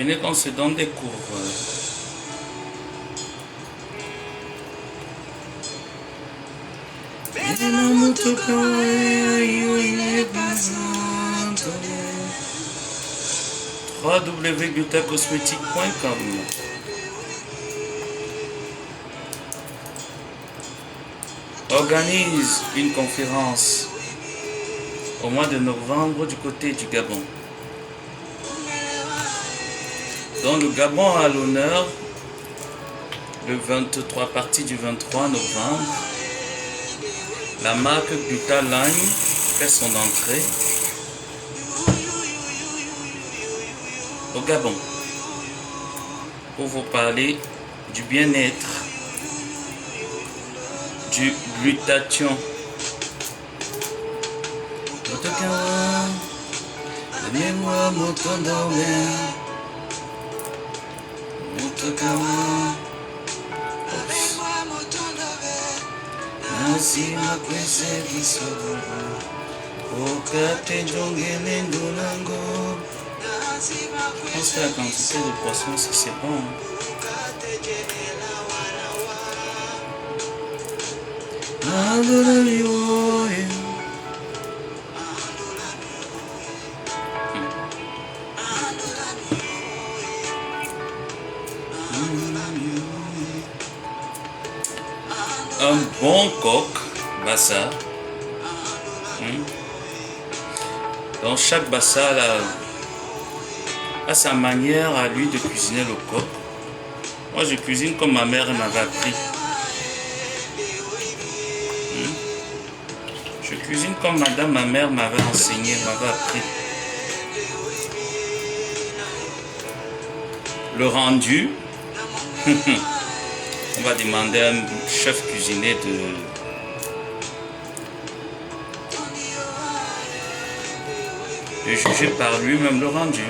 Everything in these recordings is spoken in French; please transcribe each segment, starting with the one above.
Venez qu'on se donne des cours. www.beautacosmétique.com. Organise une conférence au mois de novembre du côté du Gabon. Dans le Gabon à l'honneur, le 23, à partir du 23 novembre, la marque Butaline fait son entrée au Gabon pour vous parler du bien-être, du glutathion. On sait la quantité de poisson si c'est bon. Un bon coq, bassa. Donc chaque bassa a sa manière à lui de cuisiner le coq. Moi je cuisine comme ma mère m'avait appris. Je cuisine comme ma mère m'avait enseigné, m'avait appris. Le rendu, on va demander à un chef cuisinier de juger par lui-même le rendu.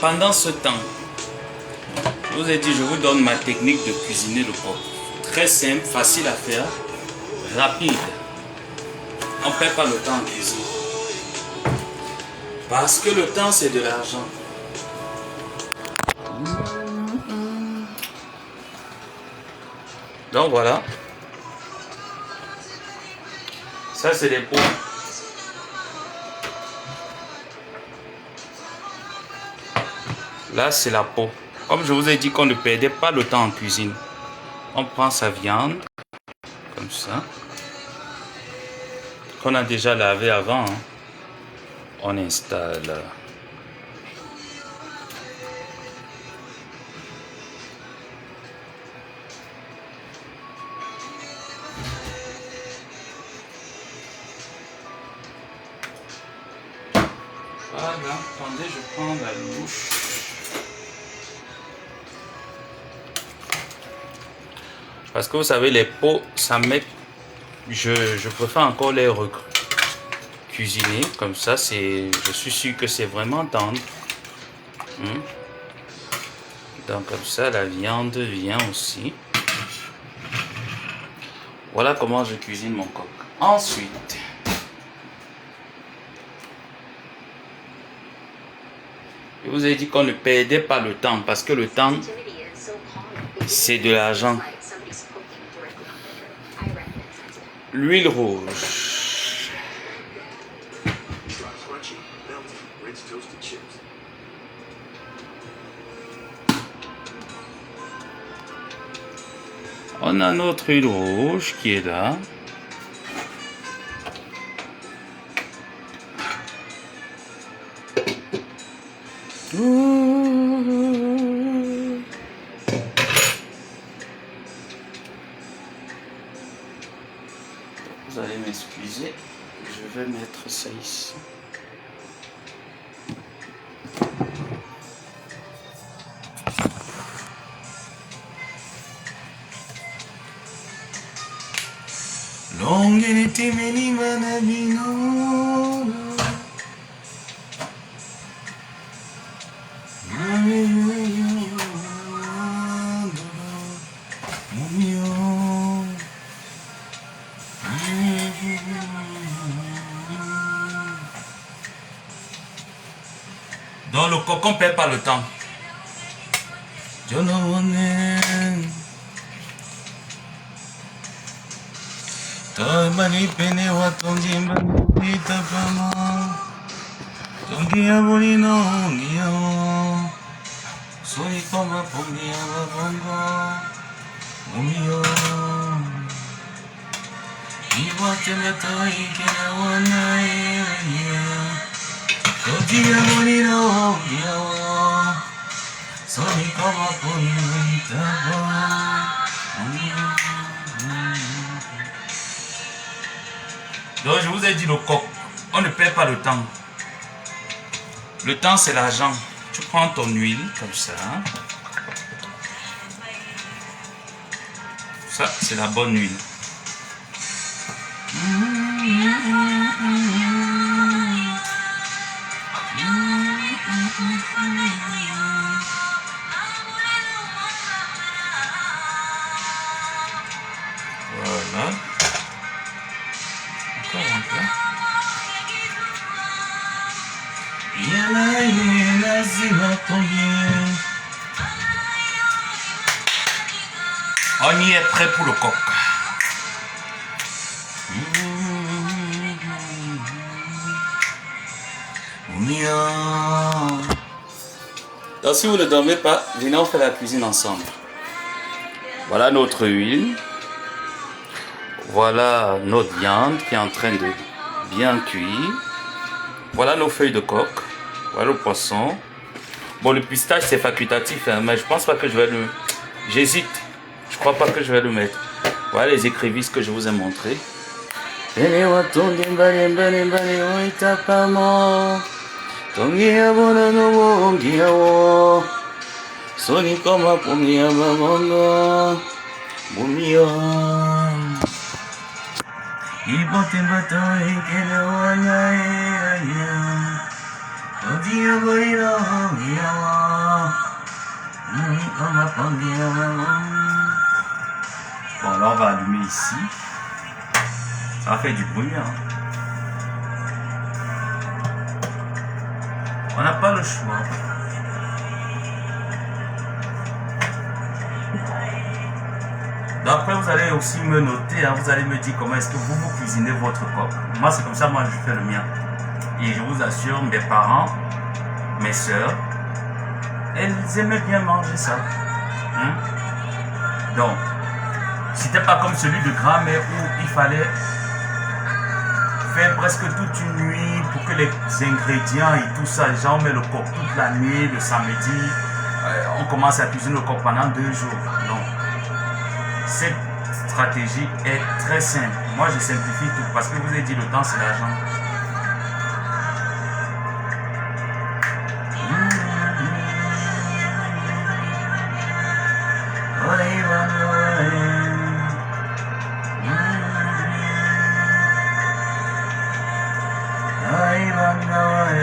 Pendant ce temps, je vous ai dit, je vous donne ma technique de cuisiner le coq. Très simple, facile à faire, rapide. On ne perd pas le temps en cuisine. Parce que le temps, c'est de l'argent. Donc voilà. Ça, c'est les pots. Là, c'est la peau. Comme je vous ai dit qu'on ne perdait pas le temps en cuisine. On prend sa viande, comme ça, qu'on a déjà lavé avant. On installe. Voilà, attendez, je prends la louche. Parce que vous savez, les pots, ça met... Je préfère encore les cuisiner. Comme ça, je suis sûr que c'est vraiment tendre. Donc comme ça, la viande vient aussi. Voilà comment je cuisine mon coq. Ensuite, je vous ai dit qu'on ne perdait pas le temps. Parce que le temps, c'est de l'argent. L'huile rouge. On a notre huile rouge qui est là. Vous allez m'excuser, je vais mettre ça ici. Longuenity meni manabino. Dans le cocon, on perd pas le temps. Donc je vous ai dit le coq, on ne perd pas le temps. Le temps c'est l'argent. Tu prends ton huile comme ça. Ça c'est la bonne huile. Voilà. Encore un peu. On y est prêt pour le coq. Donc si vous ne dormez pas, venez on fait la cuisine ensemble. Voilà notre huile. Voilà notre viande qui est en train de bien cuire. Voilà nos feuilles de coq. Voilà le poisson. Bon, le pistache c'est facultatif, hein, mais je pense pas que je vais le... J'hésite. Je crois pas que je vais le mettre. Voilà les écrevisses que je vous ai montrées. Bon, là on va allumer ici. Ça va faire du bruit, hein. On n'a pas le choix. Donc après vous allez aussi me noter, hein, vous allez me dire comment est-ce que vous cuisinez votre coq. Moi c'est comme ça, moi je fais le mien. Et je vous assure, mes parents, mes soeurs, elles aimaient bien manger ça. Hein? Donc, c'était pas comme celui de grand-mère où il fallait faire presque toute une nuit pour que les ingrédients et tout ça, genre on met le coq toute la nuit, le samedi, on commence à cuisiner le coq pendant 2 jours. Non. Cette stratégie est très simple. Moi je simplifie tout parce que je vous ai dit le temps c'est l'argent.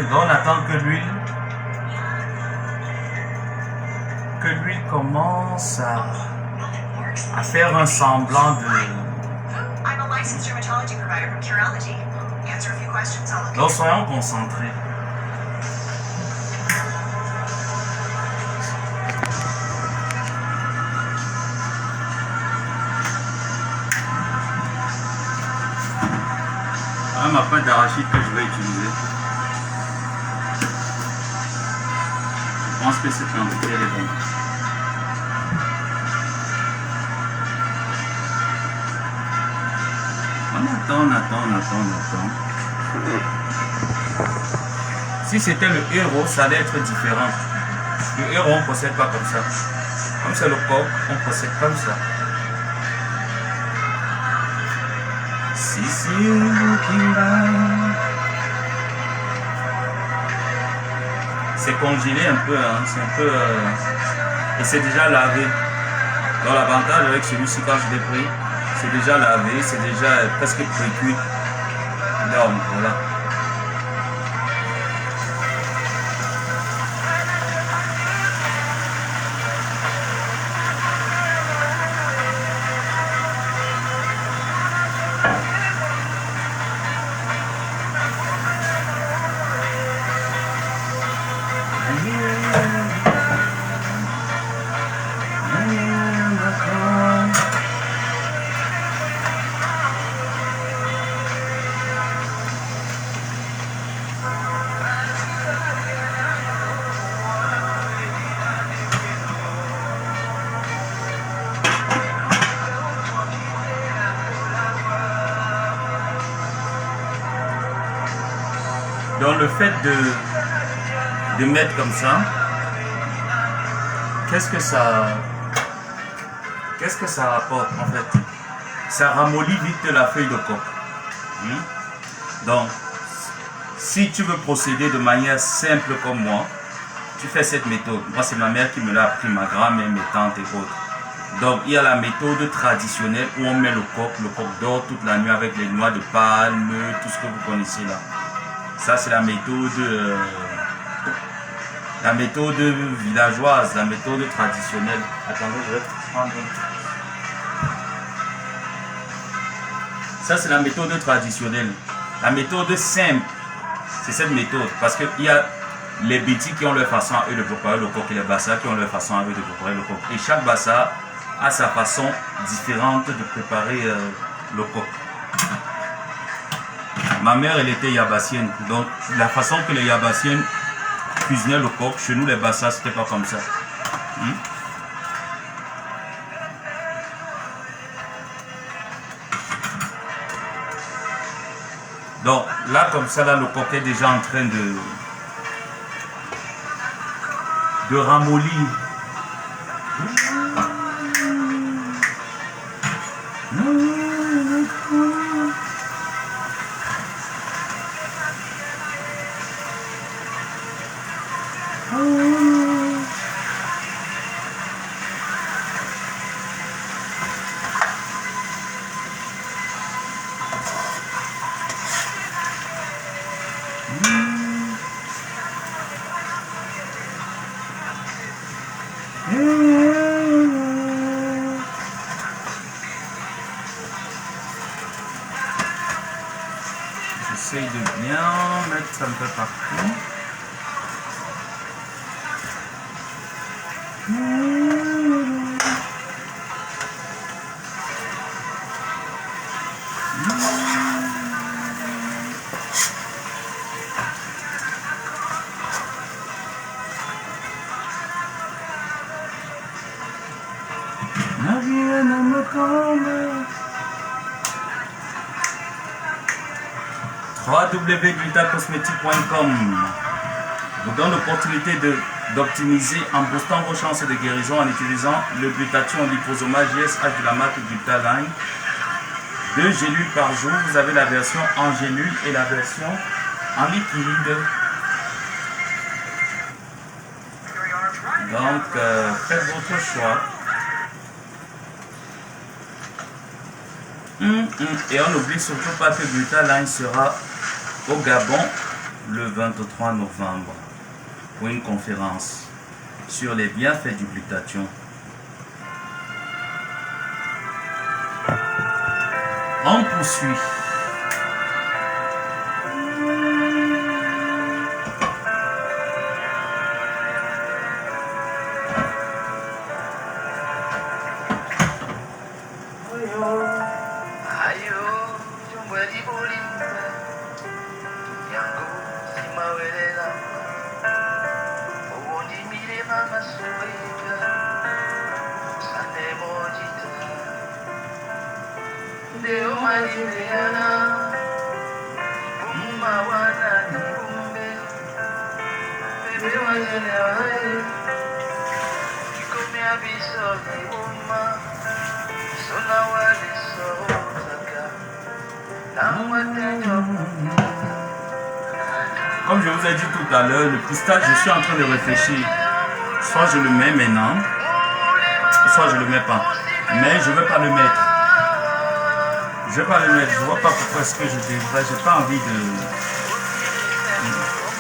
Donc on attend que l'huile commence à faire un semblant de... Donc soyons concentrés. Ma pâte d'arachide que je vais utiliser. Je pense que cette quantité elle est bonne. On attend. Si c'était le héros, ça allait être différent. Le héros, on ne procède pas comme ça. Comme c'est le coq, on procède comme ça. C'est congelé un peu, hein. C'est un peu... et c'est déjà lavé. Donc l'avantage avec celui-ci, quand je l'ai pris, c'est déjà lavé, c'est déjà presque pré-cuit. Donc voilà. Donc le fait de mettre comme ça, qu'est-ce que ça apporte en fait? Ça ramollit vite la feuille de coque. Donc, si tu veux procéder de manière simple comme moi, tu fais cette méthode. Moi, c'est ma mère qui me l'a appris, ma grand-mère, mes tantes et autres. Donc, il y a la méthode traditionnelle où on met le coq dort toute la nuit avec les noix de palme, tout ce que vous connaissez là. Ça, c'est la méthode villageoise, la méthode traditionnelle. Attendez, je vais prendre. Ça, c'est la méthode traditionnelle. La méthode simple, c'est cette méthode. Parce qu'il y a les Bétis qui ont leur façon à eux de préparer le coq et les Bassa qui ont leur façon à eux de préparer le coq. Et chaque Bassa a sa façon différente de préparer le coq. Ma mère, elle était yabassienne. Donc, la façon que les yabassiennes cuisinaient le coq, chez nous, les Bassa, c'était pas comme ça. Donc, là, comme ça, là, le coq est déjà en train de ramollir. J'essaye de bien mettre ça un peu partout. La vie ne me tombe. www.glitacosmetic.com vous donne l'opportunité d'optimiser en boostant vos chances de guérison en utilisant le glutathion liposoma GSH de la marque Glitaline. 2 gélules par jour. Vous avez la version en gélule et la version en liquide. Donc, faites votre choix. Et on n'oublie surtout pas que Glitaline sera au Gabon le 23 novembre pour une conférence sur les bienfaits du glutathion. On poursuit. Comme je vous ai dit tout à l'heure, le pistache, je suis en train de réfléchir. Soit je le mets maintenant, soit je le mets pas. Mais je ne vais pas le mettre. Je ne vais pas le mettre. Je ne vois pas pourquoi est-ce que je devrais. J'ai pas envie de.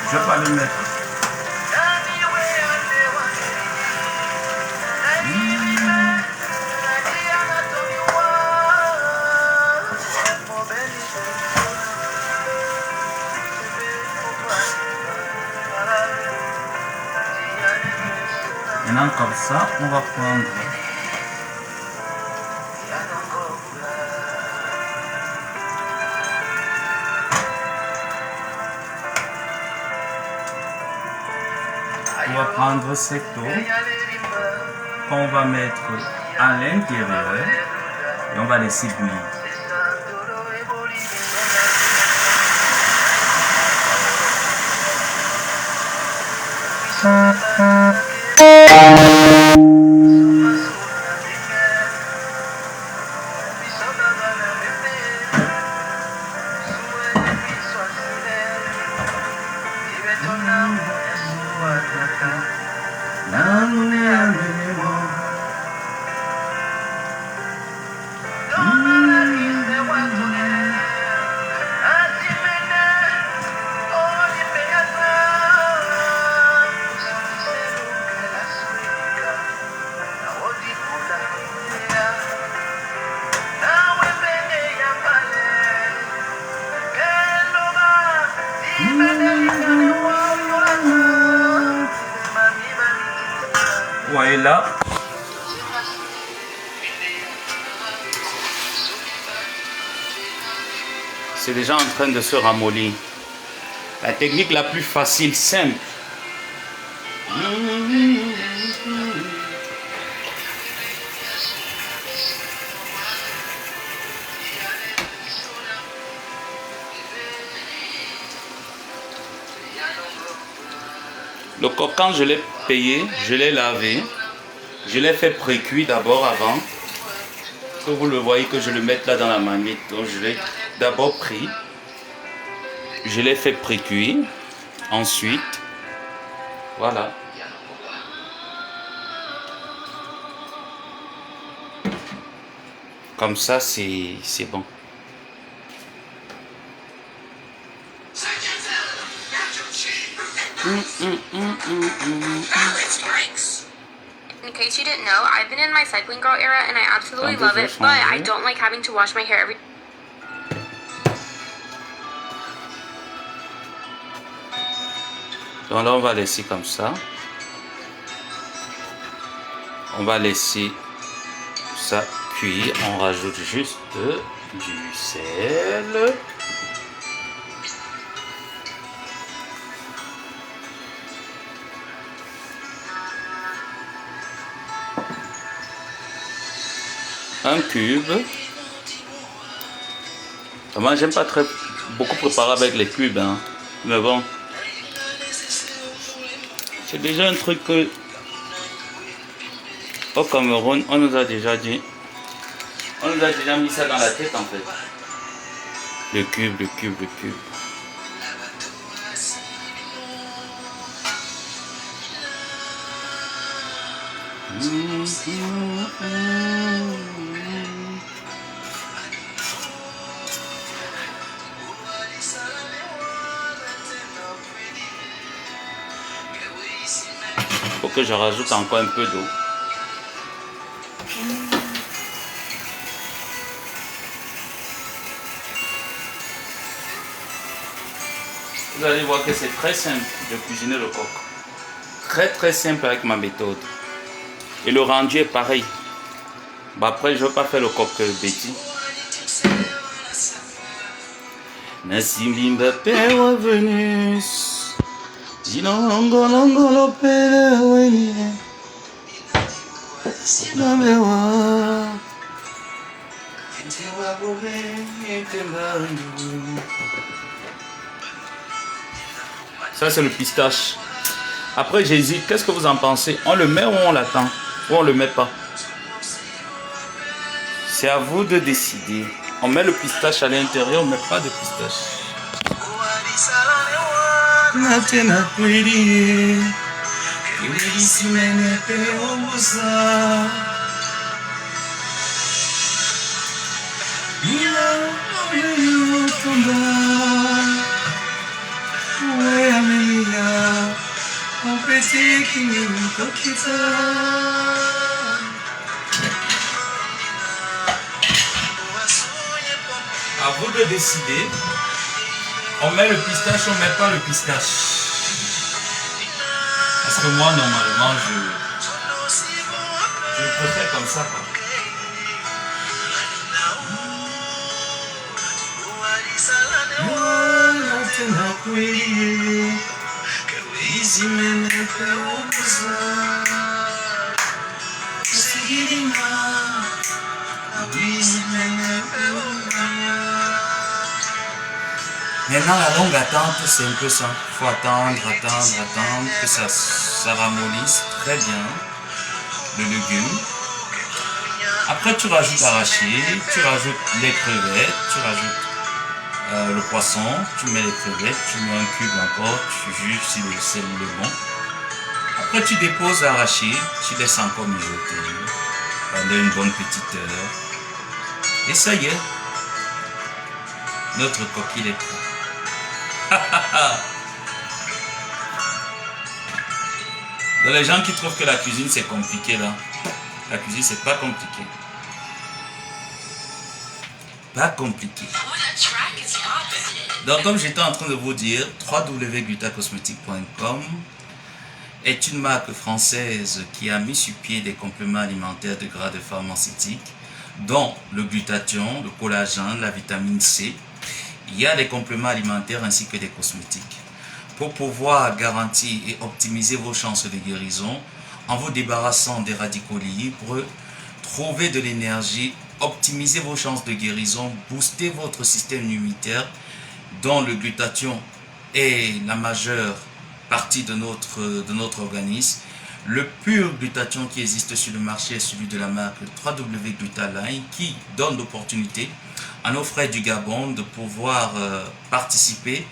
Je ne vais pas le mettre. Maintenant comme ça, on va prendre cette eau qu'on va mettre à l'intérieur et on va laisser bouillir. Vous voyez là, c'est déjà en train de se ramollir. La technique la plus facile, simple. Le coq, quand je l'ai payé, je l'ai lavé. Je l'ai fait pré-cuit d'abord avant. Que vous le voyez que je le mette là dans la marmite. Donc je l'ai d'abord pris. Je l'ai fait pré-cuit. Ensuite, voilà. Comme ça, c'est bon. In case you didn't know, I've been in my cycling girl era and I absolutely love it, but I don't like having to wash my hair every. Donc là, on va laisser comme ça. On va laisser ça cuire. On rajoute juste du sel. Un cube. Moi, j'aime pas beaucoup préparer avec les cubes, hein. Mais bon, c'est déjà un truc que au Cameroun, on nous a déjà dit. On nous a déjà mis ça dans la tête en fait. Le cube, le cube, le cube. Faut que je rajoute encore un peu d'eau. Vous allez voir que c'est très simple de cuisiner le coq. Très simple avec ma méthode. Et le rendu est pareil. Bah après, je ne veux pas faire le coq Betty. Nassim Mbappé est venu. Longo ça c'est le pistache. Après, j'hésite. Qu'est-ce que vous en pensez? On le met ou on l'attend? Ou on le met pas? C'est à vous de décider. On met le pistache à l'intérieur, on met pas de pistache. À vous de décider. On met le pistache, on met pas le pistache. Parce que moi, normalement, je préfère comme ça, quoi. Maintenant, la longue attente, c'est un peu ça. Il faut attendre que ça ramollisse très bien le légume. Après, tu rajoutes l'arachide, tu rajoutes les crevettes, tu rajoutes le poisson, tu mets les crevettes, tu mets un cube encore, tu juges si le sel est bon. Après, tu déposes l'arachide, tu laisses encore mijoter pendant une bonne petite heure. Et ça y est, notre coquille est prête. Donc les gens qui trouvent que la cuisine c'est compliqué là, la cuisine c'est pas compliqué. Pas compliqué. Donc comme j'étais en train de vous dire, www.glutacosmetic.com est une marque française qui a mis sur pied des compléments alimentaires de grade pharmaceutique, dont le glutathion, le collagène, la vitamine C. Il y a des compléments alimentaires ainsi que des cosmétiques. Pour pouvoir garantir et optimiser vos chances de guérison, en vous débarrassant des radicaux libres, trouver de l'énergie, optimiser vos chances de guérison, booster votre système immunitaire, dont le glutathion est la majeure partie de notre organisme. Le pur glutathion qui existe sur le marché est celui de la marque www.glutaline qui donne l'opportunité à nos frères du Gabon de pouvoir participer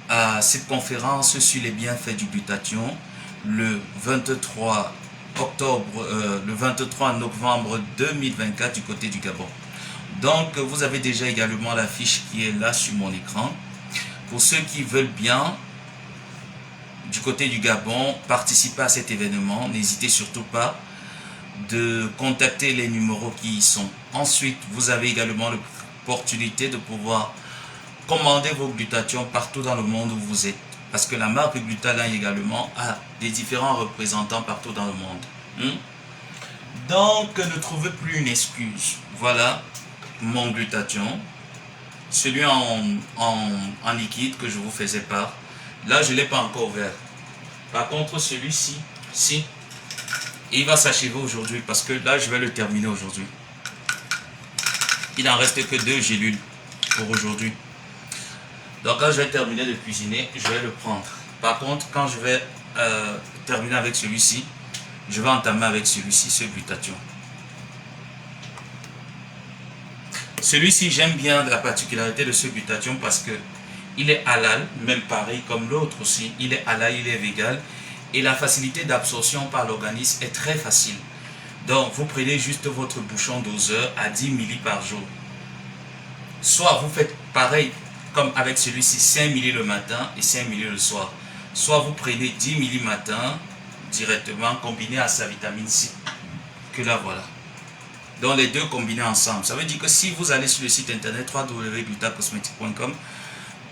à cette conférence sur les bienfaits du glutathion le 23 novembre 2024 du côté du Gabon. Donc vous avez déjà également l'affiche qui est là sur mon écran. Pour ceux qui veulent bien du côté du Gabon participer à cet événement, n'hésitez surtout pas de contacter les numéros qui y sont. Ensuite, vous avez également l'opportunité de pouvoir commander vos glutathions partout dans le monde où vous êtes. Parce que la marque Glutaline également a des différents représentants partout dans le monde. Donc, ne trouvez plus une excuse. Voilà mon glutathion. Celui en liquide que je vous faisais part. Là, je ne l'ai pas encore ouvert. Par contre, celui-ci, si, il va s'achever aujourd'hui parce que là, je vais le terminer aujourd'hui. Il n'en reste que 2 gélules pour aujourd'hui. Donc, quand je vais terminer de cuisiner, je vais le prendre. Par contre, quand je vais terminer avec celui-ci, je vais entamer avec celui-ci, ce glutathion. Celui-ci, j'aime bien la particularité de ce glutathion parce que il est halal, même pareil comme l'autre aussi. Il est halal, il est vegan. Et la facilité d'absorption par l'organisme est très facile. Donc, vous prenez juste votre bouchon doseur à 10 ml par jour. Soit vous faites pareil comme avec celui-ci, 5 ml le matin et 5 ml le soir. Soit vous prenez 10 ml matin directement combiné à sa vitamine C. Que là, voilà. Donc, les deux combinés ensemble. Ça veut dire que si vous allez sur le site internet www.glutacosmetic.com,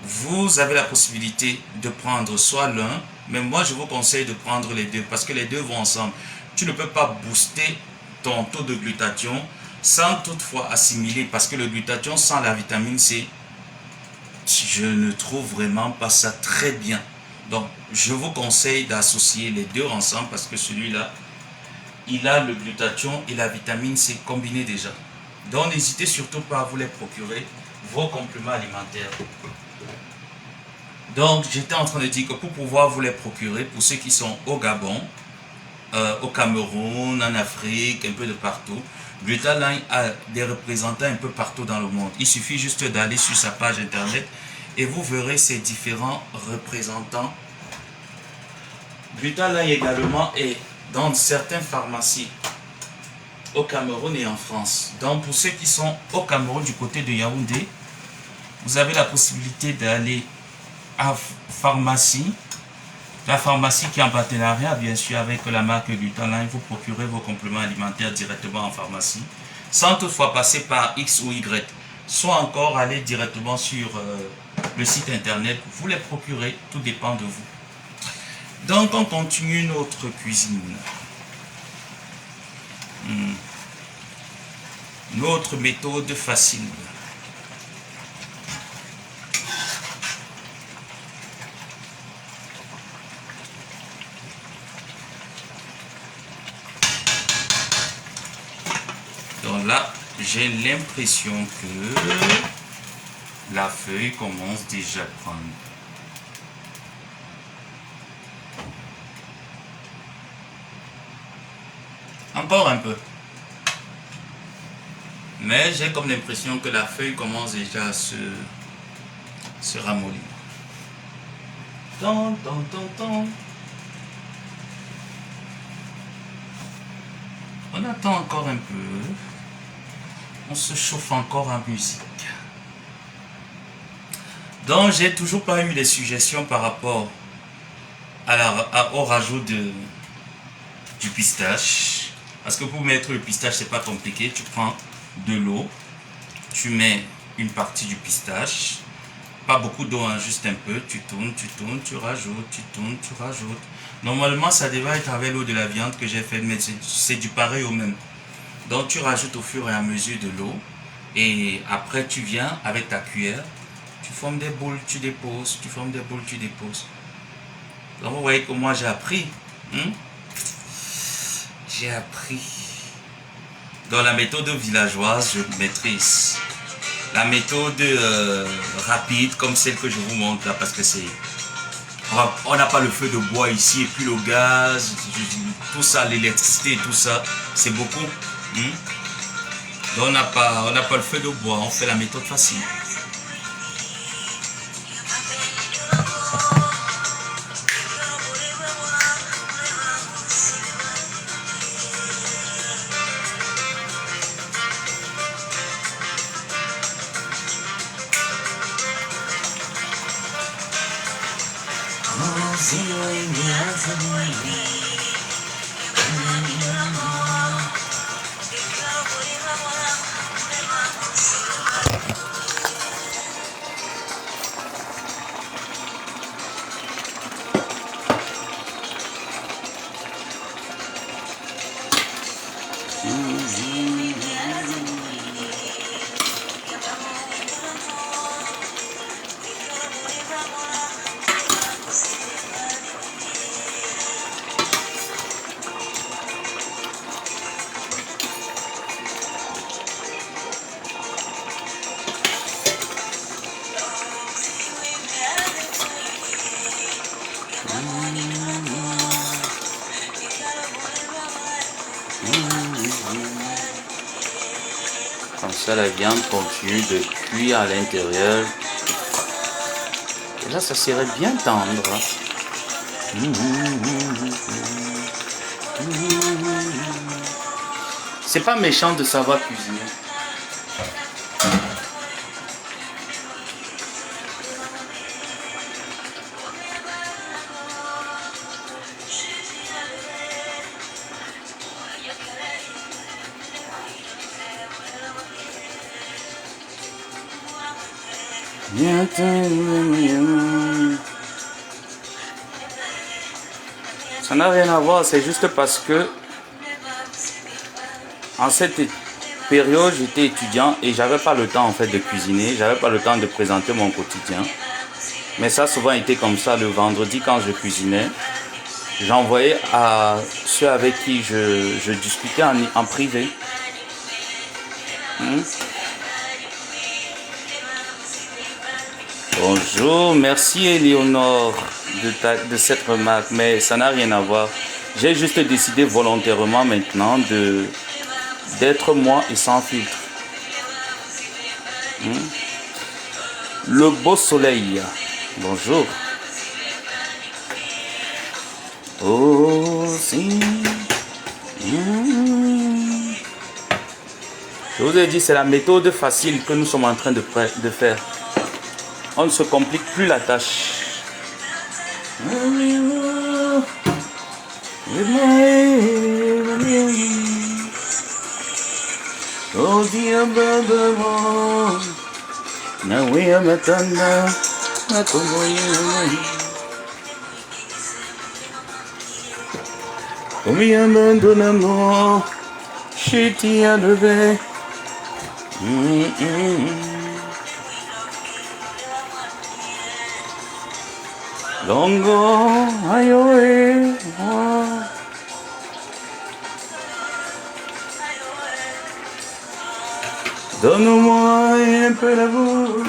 vous avez la possibilité de prendre soit l'un, mais moi je vous conseille de prendre les deux parce que les deux vont ensemble. Tu ne peux pas booster ton taux de glutathion sans toutefois assimiler parce que le glutathion sans la vitamine C, je ne trouve vraiment pas ça très bien. Donc je vous conseille d'associer les deux ensemble parce que celui-là, il a le glutathion et la vitamine C combinés déjà. Donc n'hésitez surtout pas à vous les procurer, vos compléments alimentaires. Donc, j'étais en train de dire que pour pouvoir vous les procurer, pour ceux qui sont au Gabon, au Cameroun, en Afrique, un peu de partout, Brutaline a des représentants un peu partout dans le monde. Il suffit juste d'aller sur sa page internet et vous verrez ces différents représentants. Brutaline également est dans certaines pharmacies au Cameroun et en France. Donc, pour ceux qui sont au Cameroun du côté de Yaoundé, vous avez la possibilité d'aller à pharmacie, la pharmacie qui est en partenariat bien sûr avec la marque Brutaline, vous procurez vos compléments alimentaires directement en pharmacie, sans toutefois passer par X ou Y, soit encore aller directement sur le site internet, vous les procurez, tout dépend de vous. Donc on continue notre cuisine. Notre méthode facile. Donc là, j'ai l'impression que la feuille commence déjà à prendre. Encore un peu. Mais j'ai comme l'impression que la feuille commence déjà à se ramollir. Tant. On attend encore un peu. On se chauffe encore en musique. Donc, j'ai toujours pas eu des suggestions par rapport au rajout du pistache. Parce que pour mettre le pistache, c'est pas compliqué. Tu prends de l'eau, tu mets une partie du pistache, pas beaucoup d'eau, hein, juste un peu, tu tournes, tu rajoutes, tu tournes, tu rajoutes. Normalement, ça devrait être avec l'eau de la viande que j'ai fait, mais c'est du pareil au même. Donc, tu rajoutes au fur et à mesure de l'eau, et après, tu viens avec ta cuillère, tu formes des boules, tu déposes, tu formes des boules, tu déposes. Donc, vous voyez que moi, j'ai appris. J'ai appris. Dans la méthode villageoise, je maîtrise. La méthode rapide, comme celle que je vous montre là, parce que c'est... On n'a pas le feu de bois ici, et puis le gaz, tout ça, l'électricité et tout ça, c'est beaucoup. Donc on n'a pas le feu de bois, on fait la méthode facile. Comme ça, la viande continue de cuire à l'intérieur. Et là, ça serait bien tendre. C'est pas méchant de savoir cuisiner. Ça n'a rien à voir, c'est juste parce que en cette période j'étais étudiant et j'avais pas le temps en fait de cuisiner, j'avais pas le temps de présenter mon quotidien. Mais ça a souvent été comme ça le vendredi quand je cuisinais. J'envoyais à ceux avec qui je discutais en privé. Bonjour, merci Éléonore de cette remarque, mais ça n'a rien à voir. J'ai juste décidé volontairement maintenant d'être moi et sans filtre. Le beau soleil, bonjour. Oh, si. Je vous ai dit, c'est la méthode facile que nous sommes en train de faire. On ne se complique plus la tâche. Longo, ayoe, donne-moi un peu d'amour,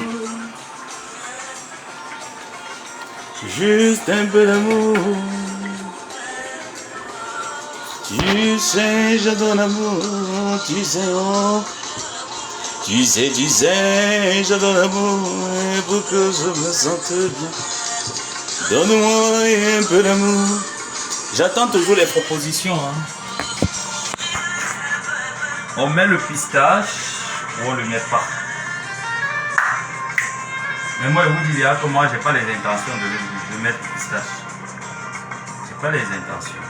juste un peu d'amour. Tu sais, j'adore l'amour, tu sais, oh. Tu sais, j'adore l'amour, pour que je me sente bien. Donne-moi un peu d'amour. J'attends toujours les propositions. On met le pistache ou on le met pas. Mais moi, je vous dis que moi, j'ai pas les intentions de mettre le pistache. J'ai pas les intentions.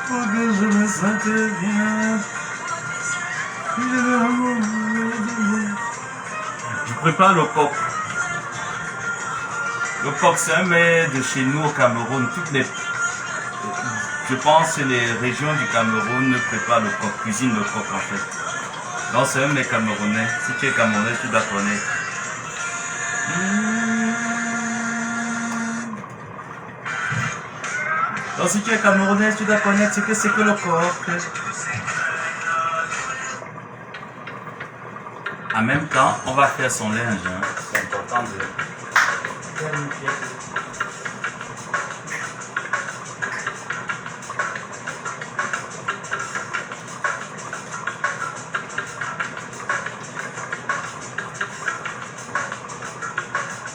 Pour que je me sente bien. Je prépare le coq. Le coq, c'est un mets de chez nous au Cameroun. Je pense que les régions du Cameroun préparent le coq, cuisinent le coq en fait. Donc c'est un mets camerounais. Si tu es camerounais, tu dois connaître. Donc si tu es camerounais, tu dois connaître ce que c'est que le coq. En même temps, on va faire son linge. C'est important de...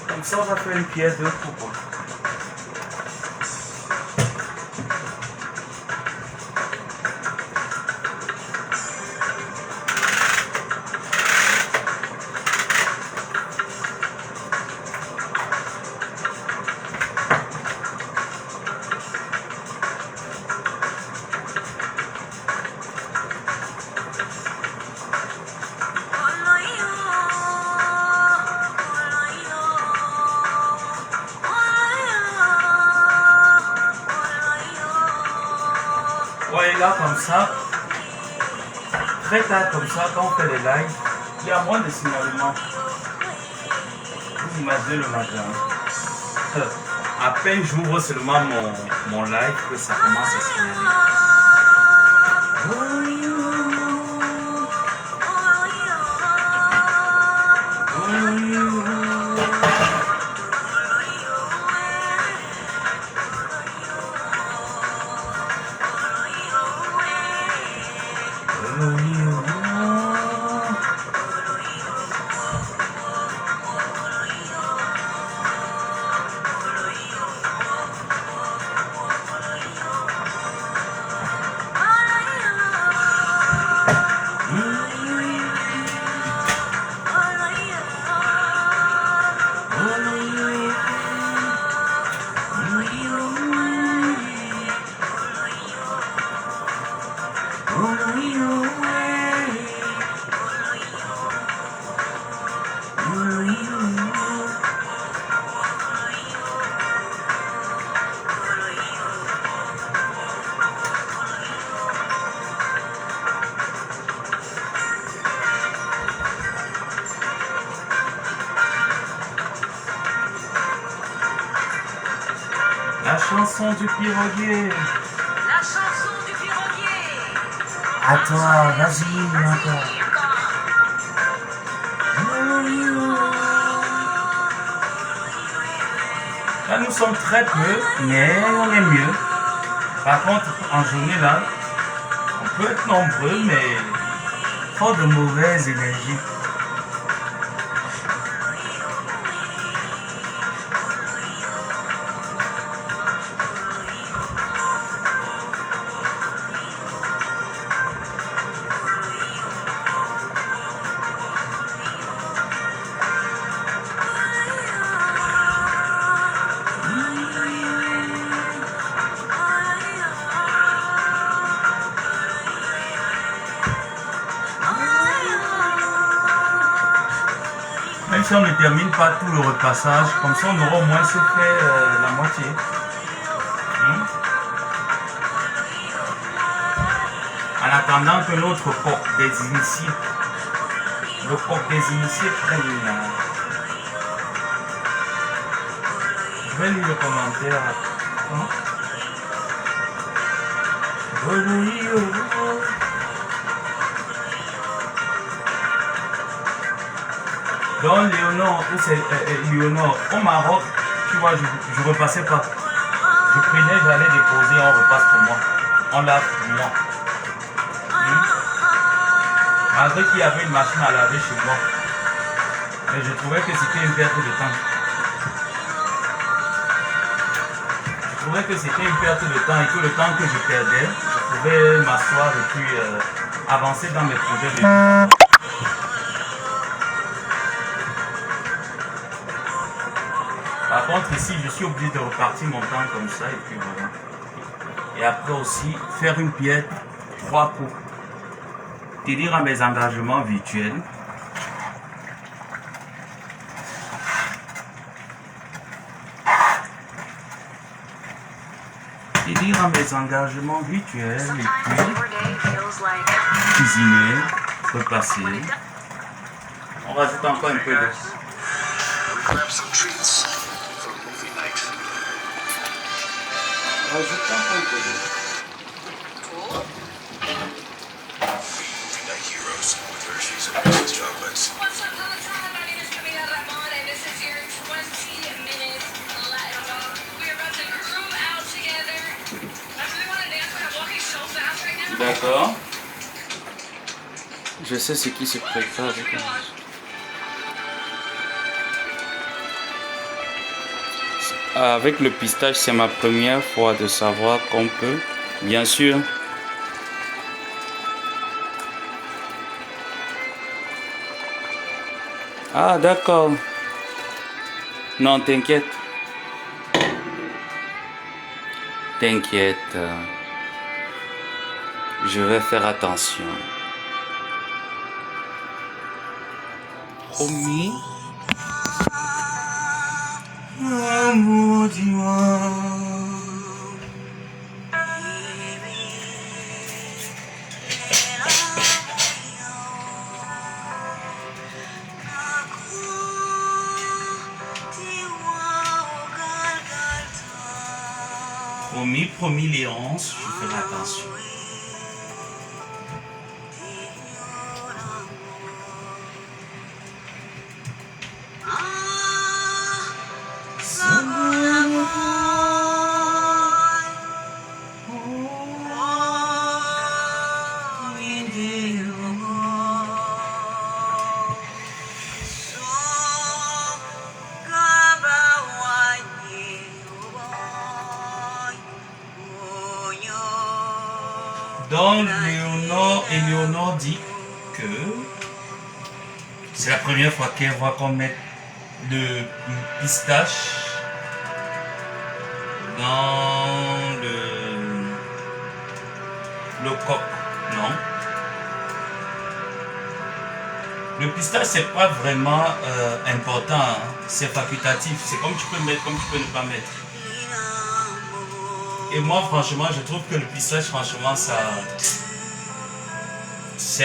Comme ça, on va faire une pièce de coupe. Ouais, là, comme ça, très tard comme ça, quand on fait les lives, il y a moins de signalements. Vous imaginez le matin. À peine j'ouvre seulement mon live que ça commence à signaler. La chanson du piroguier. La chanson du piroguier. À toi, vas-y, encore. Là, nous sommes très peu, mais on est mieux. Par contre, en journée, là, on peut être nombreux, mais trop de mauvaise énergie. Même si on ne termine pas tout le repassage, comme ça on aura au moins se fait la moitié. En attendant que notre coq des initiés, le coq des initiés prenne. Je vais lire le commentaire. Donc Léonore, au Maroc, tu vois, je repassais pas. Je prenais, j'allais déposer, on repasse pour moi. On lave pour moi. Malgré qu'il y avait une machine à laver chez moi. Mais je trouvais que c'était une perte de temps. Je trouvais que c'était une perte de temps et que le temps que je perdais, je pouvais m'asseoir et puis avancer dans mes projets de vie. Par contre, ici, je suis obligé de repartir mon temps comme ça et puis voilà. Et après aussi, faire une pierre 3 coups. Tenir à mes engagements virtuels. Tenir à mes engagements virtuels et puis cuisiner, repasser. On rajoute encore un peu d'eau. Rajoute encore un peu d'eau. D'accord. Je sais ce qui se prépare avec avec le pistache, c'est ma première fois de savoir qu'on peut, bien sûr. Ah, d'accord. Non, t'inquiète. T'inquiète. Je vais faire attention. Promis. Amour, dis-moi. Promis, promis, Léonce, je ferai attention. Donc, Léonore dit que c'est la première fois qu'elle voit qu'on met le pistache dans le coq, non? Le pistache, c'est pas vraiment important, hein. C'est facultatif, c'est comme tu peux mettre, comme tu peux ne pas mettre. Et moi, franchement, je trouve que le pistache, franchement, ça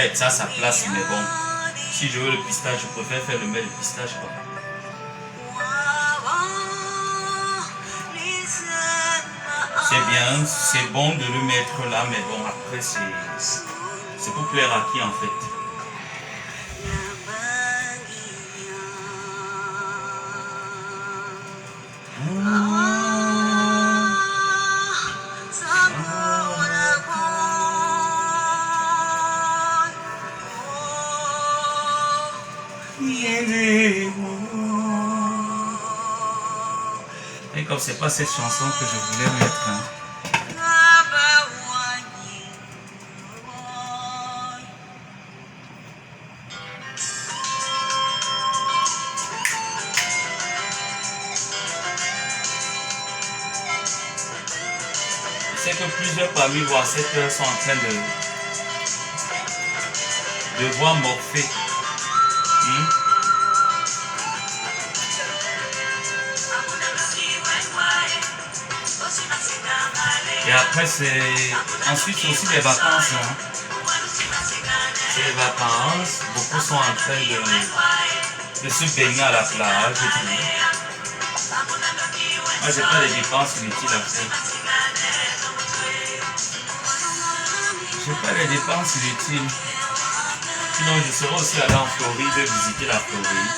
a sa place, mais bon, si je veux le pistache, je préfère faire le pistache, quoi. bien, c'est bon de le mettre là, mais bon, après, c'est pour plaire à qui en fait? Et comme c'est pas cette chanson que je voulais mettre, hein. Je sais que plusieurs parmi vous à cette heure sont en train de voir Morphée. Et après, ensuite, c'est aussi les vacances. Hein. C'est les vacances. Beaucoup sont en train de se baigner à la plage. Et tout. Moi, j'ai pas de dépenses inutiles à faire. J'ai pas de dépenses inutiles. Sinon, je serai aussi allé en Floride, visiter la Floride.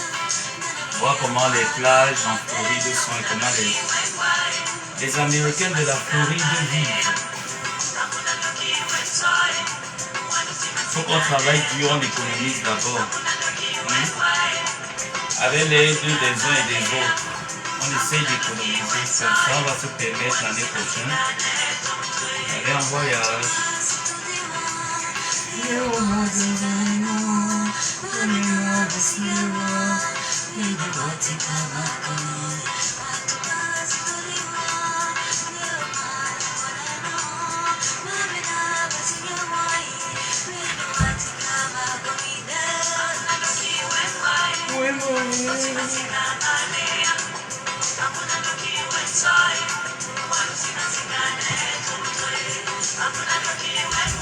Voir comment les plages en Floride sont et comment les Américains de la Floride vivent. Il faut qu'on travaille dur, on économise d'abord. Avec l'aide des uns et des autres, on essaye d'économiser. Comme ça, on va se permettre l'année prochaine d'aller en voyage.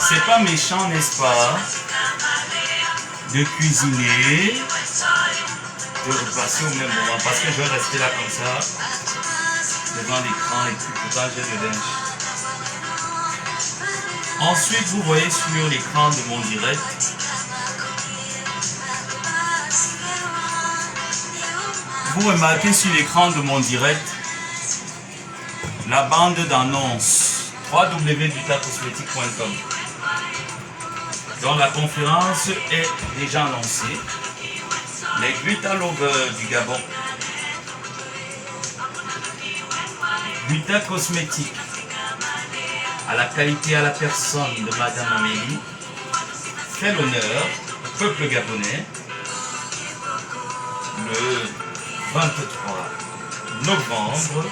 C'est pas méchant, n'est-ce pas, de cuisiner, de repasser au même moment, parce que je vais rester là comme ça, devant l'écran et puis pourtant j'ai le linge. Ensuite, vous voyez sur l'écran de mon direct, vous remarquez sur l'écran de mon direct la bande d'annonce www.dutacosmétique.com. Donc la conférence est déjà annoncée. Les Gluta Lovers du Gabon. Gluta Cosmétique, à la qualité, à la personne de Madame Amélie, fait l'honneur au peuple gabonais le 23 novembre.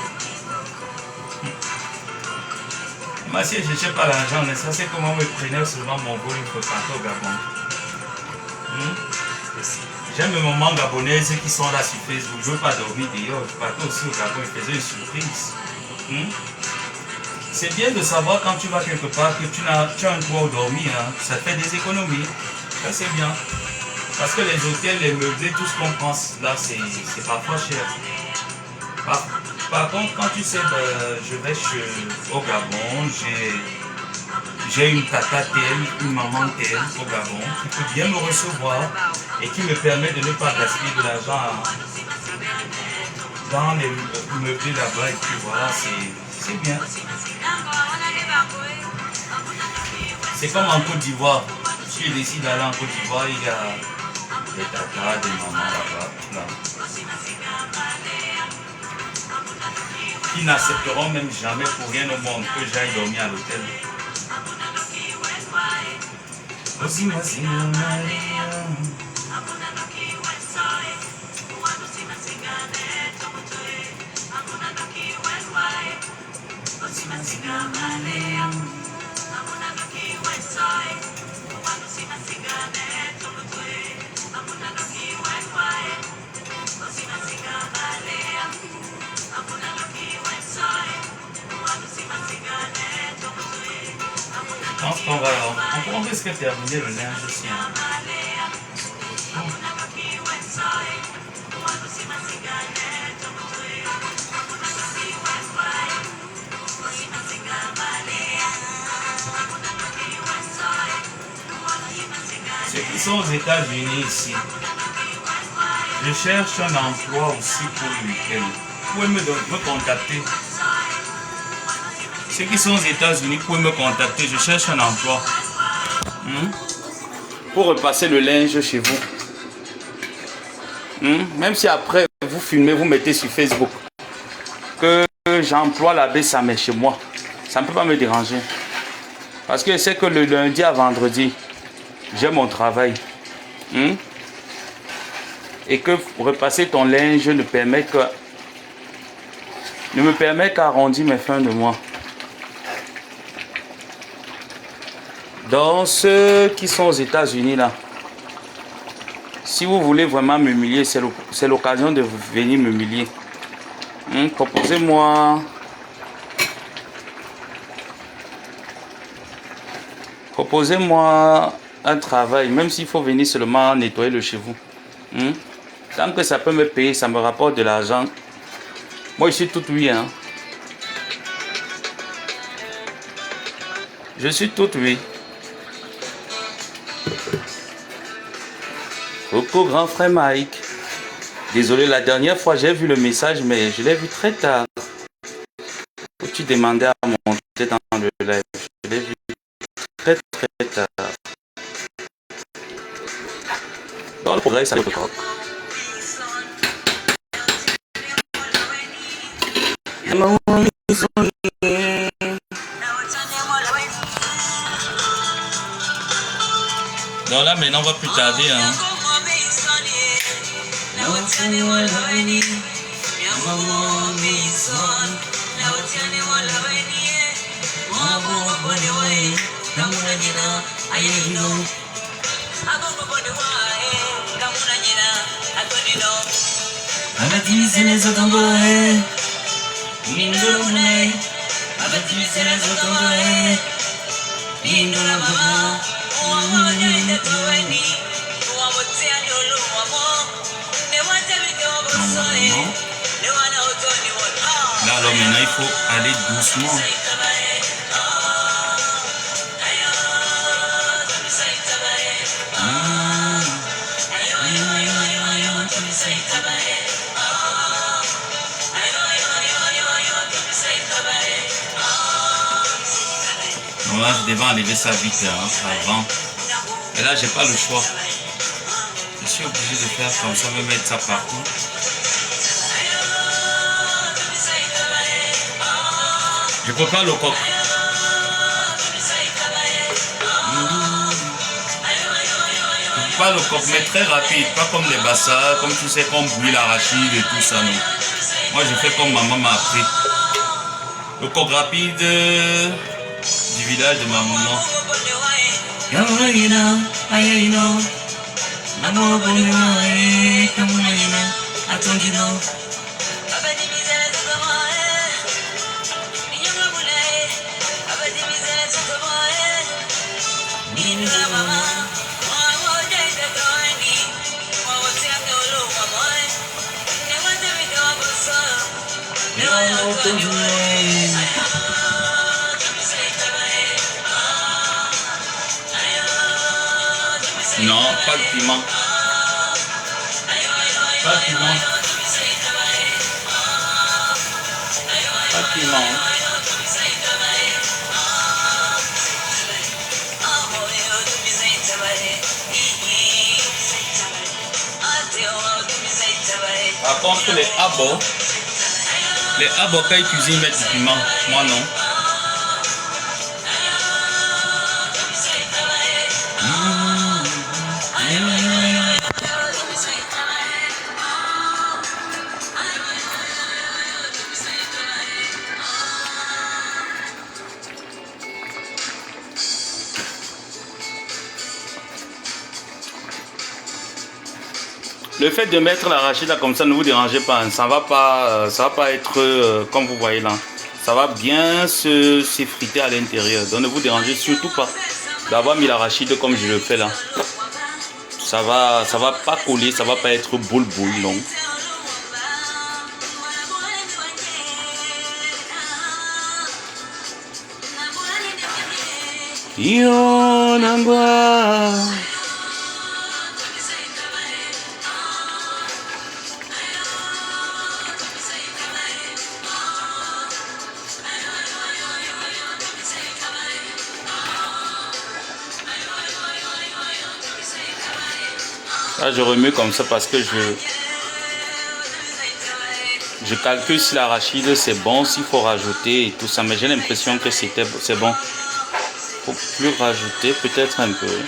Moi, si je n'ai pas l'argent, mais ça c'est comment je prenais seulement mon vol pour partir au Gabon. J'aime le moment gabonais, ceux qui sont là sur Facebook. Je ne veux pas dormir d'ailleurs. Je partais aussi au Gabon, je faisais une surprise. C'est bien de savoir quand tu vas quelque part que tu as un toit où dormir. Hein. Ça fait des économies. Ça c'est bien. Parce que les hôtels, les meublés, tout ce qu'on pense là, c'est parfois cher. Par contre, quand tu sais, je vais au Gabon, j'ai une tata telle, une maman telle au Gabon qui peut bien me recevoir et qui me permet de ne pas gaspiller de l'argent dans les meublés là-bas. Et puis voilà, c'est bien. C'est comme en Côte d'Ivoire. Si je décide d'aller en Côte d'Ivoire, il y a des tatas, des mamans là-bas. Qui n'accepteront même jamais pour rien au monde que j'aille dormir à l'hôtel. Je pense qu'on risque de terminer le linge aussi. Hein. sont aux États-Unis ici, je cherche un emploi aussi pour le week-end. Vous pouvez me contacter. Ceux qui sont aux États-Unis, vous pouvez me contacter. Je cherche un emploi. Pour repasser le linge chez vous. Même si après vous filmez, vous mettez sur Facebook que j'emploie la baisse à mes chez moi. Ça ne peut pas me déranger. Parce que c'est que le lundi à vendredi, j'ai mon travail. Et que repasser ton linge ne me permet qu'arrondir mes fins de mois. Donc ceux qui sont aux États-Unis là, si vous voulez vraiment m'humilier, c'est l'occasion de venir m'humilier. Proposez-moi un travail, même s'il faut venir seulement nettoyer le chez vous. Tant que ça peut me payer, ça me rapporte de l'argent. Moi, je suis tout oui. Je suis tout oui. Coucou grand frère Mike. Désolé, la dernière fois j'ai vu le message, mais je l'ai vu très tard. Tu demandais à monter dans le live. Je l'ai vu très tard. Dans le progrès, ça le coq. Donc là maintenant on va plus tarder Là alors maintenant il faut aller doucement. Donc là je devais enlever ça vite avant. Et là j'ai pas le choix. Je suis obligé de faire comme ça, me mettre ça partout. Je prépare le coq. Je prépare le coq, mais très rapide, pas comme les bassards, comme tu sais, qu'on bouille l'arachide et tout ça, non. Moi, je fais comme maman m'a appris. Le coq rapide du village de ma maman. Non, pas de piment. Pas de piment. Pas de piment. Par contre, les abos quand ils cuisinent, ils mettent du piment. Moi, non. Le fait de mettre l'arachide là comme ça, ne vous dérangez pas, hein. Ça va pas être comme vous voyez là. Ça va bien s'effriter à l'intérieur. Donc ne vous dérangez surtout pas d'avoir mis l'arachide comme je le fais là. Ça va pas coller, ça va pas être boule non. Yo nangwa Là, je remue comme ça parce que je calcule si l'arachide c'est bon, s'il faut rajouter et tout ça. Mais j'ai l'impression que c'est bon. Faut plus rajouter, peut-être un peu.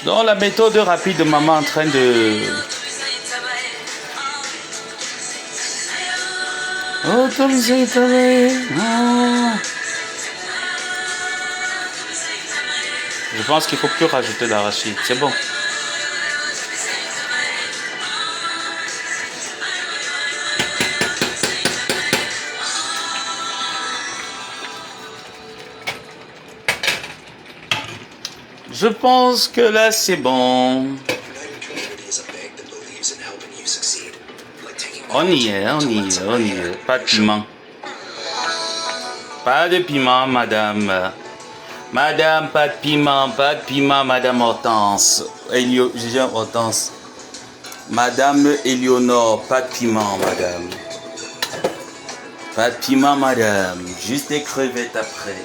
Donc la méthode rapide de maman en train de... Autoriser travailler. Je pense qu'il faut plus rajouter d'arachide. C'est bon. Je pense que là c'est bon. On y est. Pas de piment. Pas de piment, madame. Madame, pas de piment, madame Hortense. Hortense. Madame Éléonore, pas de piment, madame. Pas de piment, madame. Juste des crevettes après.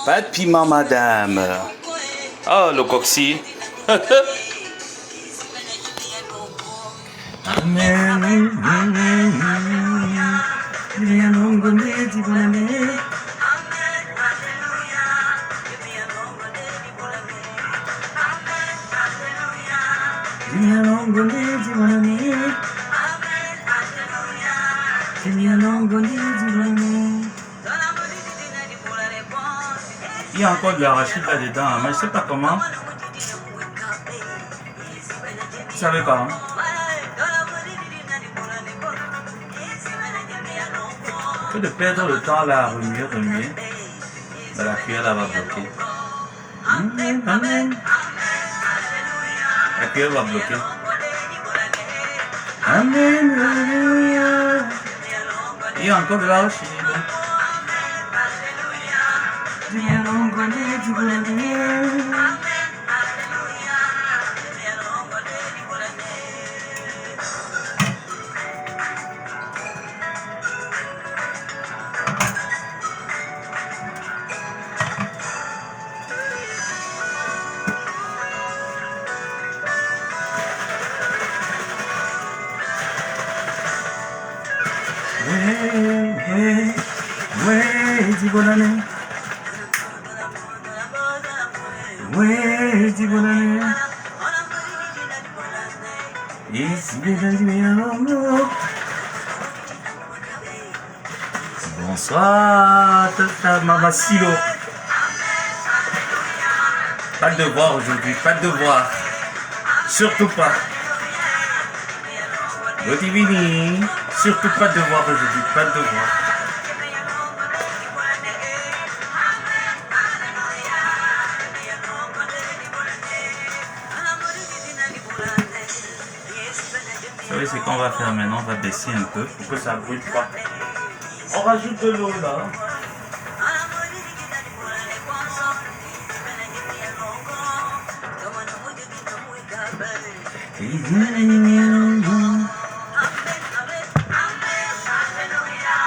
Pas de piment, madame. Oh, le coxy. Il y a encore de l'arachide là-dedans, mais je ne sais pas comment. Vous savez comment? Que de perdre le temps là à remuer. Mais la cuillère là va bloquer. La cuillère va bloquer. Amen, alléluia. Il y a encore de l'arachide. Dis bonne année. Ouais, dis bonne année. Bonsoir, tata Mama Silo. Pas de devoir aujourd'hui, pas de devoir. Surtout pas. Godivini. Surtout pas de devoir aujourd'hui, pas de devoir. Vous savez ce qu'on va faire maintenant? On va baisser un peu pour que ça ne brûle pas. On rajoute de l'eau là.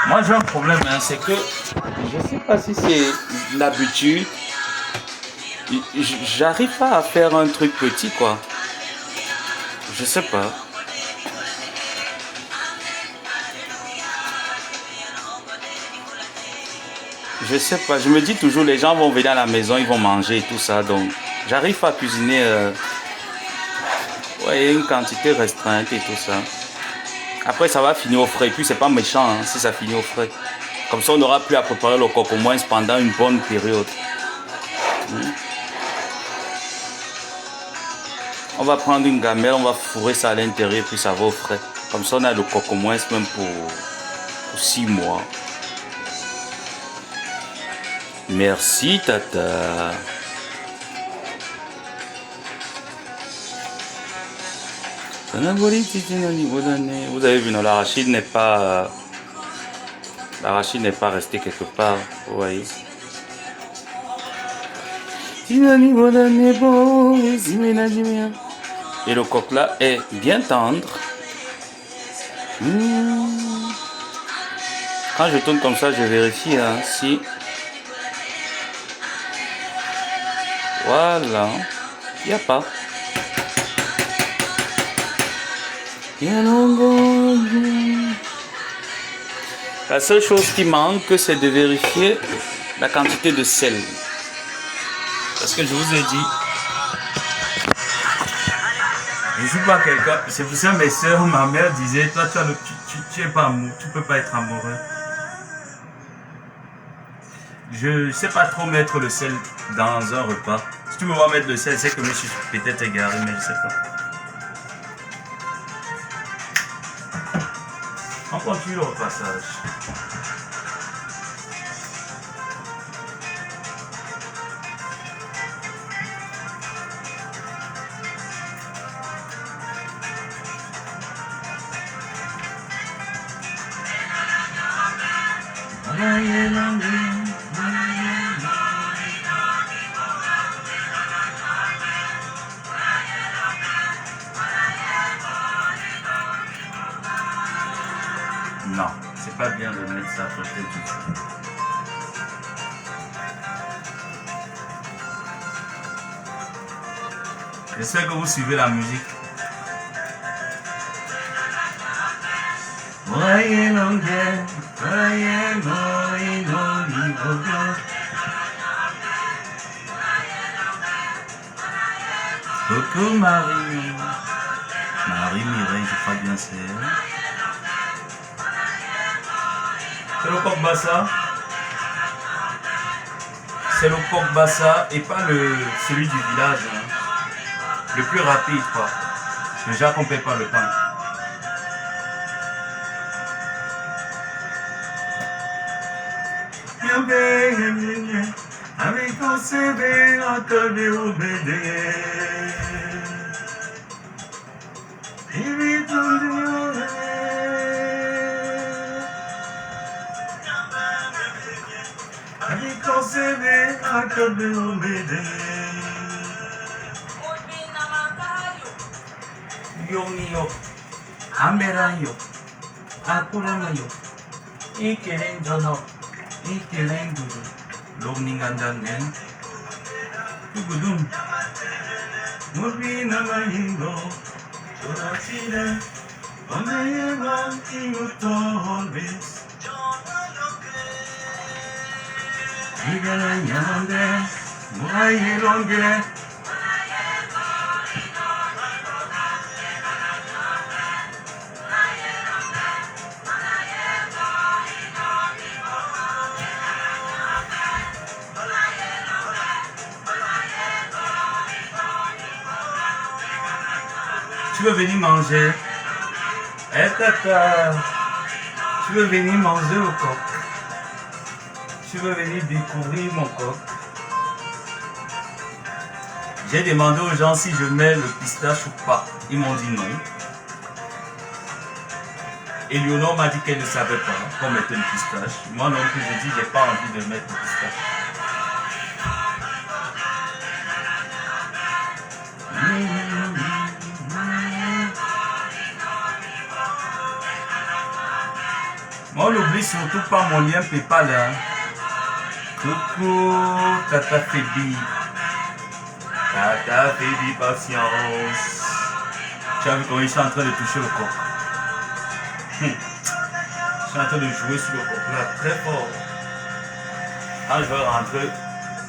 Moi j'ai un problème, hein, c'est que je sais pas si c'est l'habitude. J'arrive pas à faire un truc petit quoi. Je sais pas. Je sais pas, je me dis toujours les gens vont venir à la maison, ils vont manger et tout ça, donc j'arrive pas à cuisiner ouais, une quantité restreinte et tout ça. Après ça va finir au frais, puis c'est pas méchant hein, si ça finit au frais. Comme ça on n'aura plus à préparer le coq au moins pendant une bonne période. On va prendre une gamelle, on va fourrer ça à l'intérieur puis ça va au frais. Comme ça on a le coq au moins même pour 6 mois. Merci tata. Vous avez vu, non, l'arachide n'est pas resté quelque part, vous voyez. Et le coq là est bien tendre. Quand je tourne comme ça, je vérifie hein, si... Voilà. Il n'y a pas. La seule chose qui manque, c'est de vérifier la quantité de sel. Parce que je vous ai dit, je ne suis pas quelqu'un. C'est pour ça mes soeurs, ma mère disait, toi tu es pas amoureux, tu peux pas être amoureux. Je ne sais pas trop mettre le sel dans un repas. Si tu me vois mettre le sel, c'est que je me suis peut-être égaré, mais je ne sais pas. On continue au passage. Non, c'est pas bien de mettre ça à côté du tout. J'espère que vous suivez la musique. Coucou Marie. Marie Mireille, je crois bien c'est elle. C'est le coq bassa. C'est le coq bassa et pas celui du village. Hein. Le plus rapide quoi. Déjà qu'on ne paie pas le pain. Avec ton CV en tenu au BD. Avec ton CV en tenu au BD. Yo mio, amera yo, akurama yo, ikeren jono, ikeren dudu, lomningandangen, tugudum, murbi namayingo, torachire, onayeva iguto holbis, igana yamande, muayilonge. Tu veux venir manger? Eh tata, tu veux venir manger le coq? Tu veux venir découvrir mon coq? J'ai demandé aux gens si je mets le pistache ou pas. Ils m'ont dit non. Eleonore m'a dit qu'elle ne savait pas qu'on mettait le pistache. Moi non plus, j'ai dit j'ai pas envie de mettre le pistache. On n'oublie surtout pas mon lien PayPal. Hein. Coucou, Tata Fébi. Tata Fébi, patience. Tu as vu comment je suis en train de toucher le coq. Je suis en train de jouer sur le coq là, très fort. Quand je vais rentrer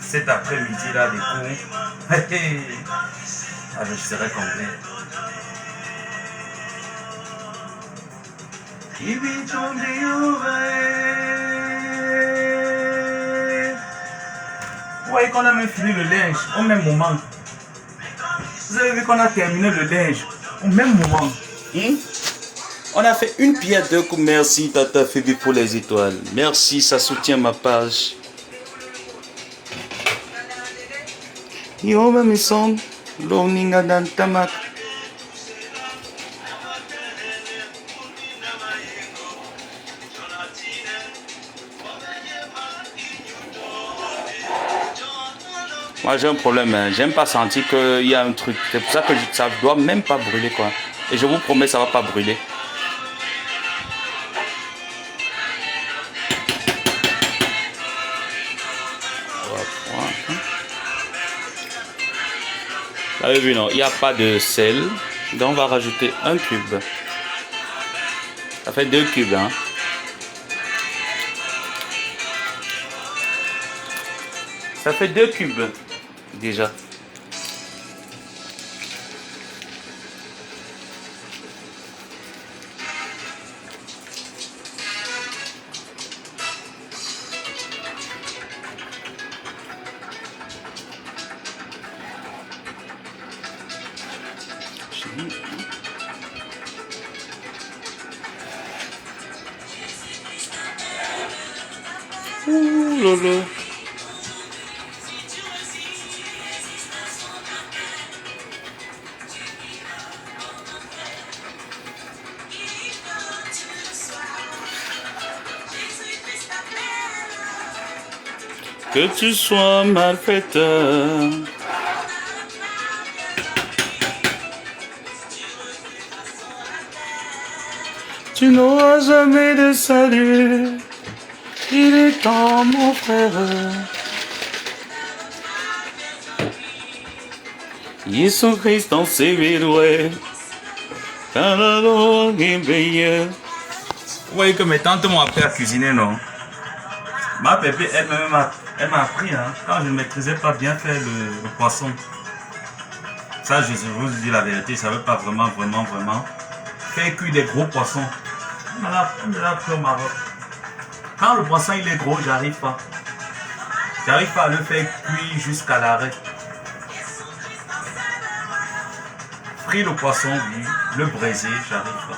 cet après-midi là des cours, je serai complet. Vous voyez qu'on a même fini le linge au même moment. Vous avez vu qu'on a terminé le linge au même moment. On a fait une pierre deux coups. Merci Tata Fébi pour les étoiles. Merci, ça soutient ma page. Yo, ma maison, l'orninga dans tamak. Moi j'ai un problème, hein. J'aime pas sentir qu'il y a un truc. C'est pour ça que ça doit même pas brûler quoi. Et je vous promets ça va pas brûler. Vous avez vu non, il n'y a pas de sel. Donc on va rajouter un cube. Ça fait 2 cubes hein. Ça fait 2 cubes déjà. Ouh lolo. Que tu sois malfaiteur. Tu n'auras jamais de salut. Il est temps, mon frère. Jésus-Christ en sévéroué. Vous voyez que mes tantes m'ont appris à cuisiner, non? Ma pépé, elle m'a appris, hein, quand je ne maîtrisais pas bien faire le poisson. Ça, je vous dis la vérité, je ne savais pas vraiment faire cuire des gros poissons. Elle me l'a appris au Maroc. Quand le poisson il est gros, j'arrive pas. J'arrive pas à le faire cuire jusqu'à l'arrêt. Frire le poisson, oui. Le braiser, j'arrive pas.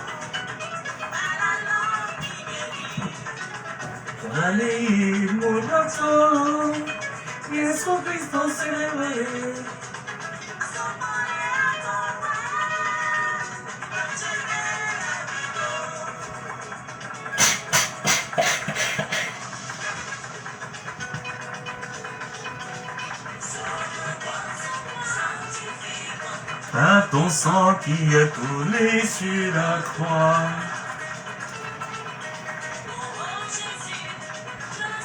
À ton sang qui a coulé sur la croix.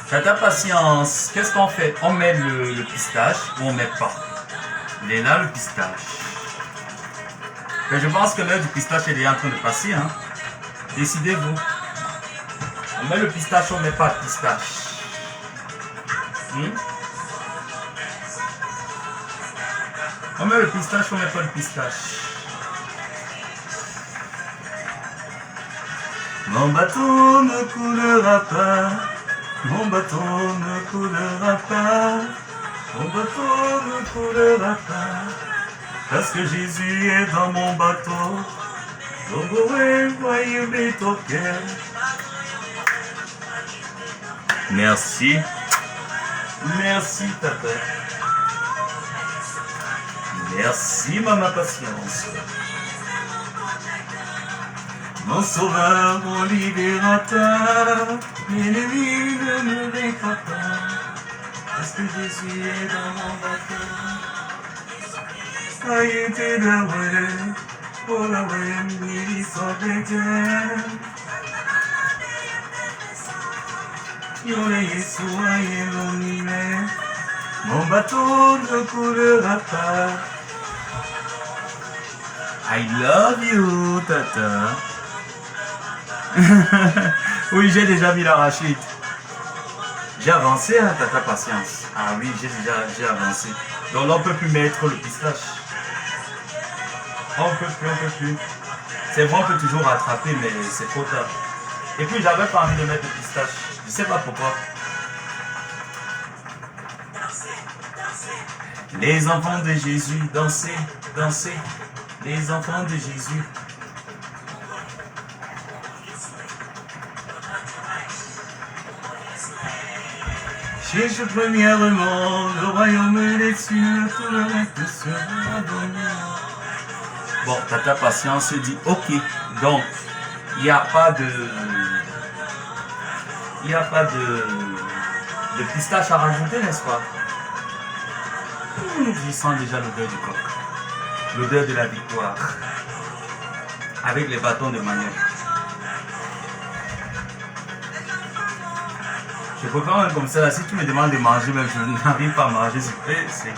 Tata patience, qu'est-ce qu'on fait? On met le pistache ou on met pas? Il est là le pistache. Et je pense que l'heure du pistache est en train de passer. Hein? Décidez-vous. On met le pistache ou on met pas le pistache? On met le pistache ou on met pas le pistache? Mon bateau ne coulera pas. Mon bateau ne coulera pas, mon bateau ne coulera pas, parce que Jésus est dans mon bateau. Donc voyez ton cœur. Merci, merci papa. Merci maman patience. Mon sauveur, mon libérateur, l'ennemi ne me vaincra pas, parce que Jésus est dans mon bateau. Aïe, t'es la way, oh la way, il s'en dégaine. Yole Yeshua, Yelonime, mon bateau ne coulera pas. I love you, tata. Oui, j'ai déjà mis l'arachide. J'ai avancé, hein, tata patience. Ah oui, j'ai avancé. Donc là, on ne peut plus mettre le pistache. On peut plus. C'est vrai, on peut toujours rattraper, mais c'est trop tard. Et puis, j'avais pas envie de mettre le pistache. Je sais pas pourquoi. Les enfants de Jésus, dansez, dansez. Les enfants de Jésus. Cherche premièrement le royaume des cieux, tout le reste sera donné. Bon, tata patience dit ok. Donc, Il n'y a pas de... Il n'y a pas de pistache à rajouter, n'est-ce pas? Je sens déjà l'odeur du coq. L'odeur de la victoire. Avec les bâtons de manioc. Je préfère même comme ça. Là. Si tu me demandes de manger, même je n'arrive pas à manger. C'est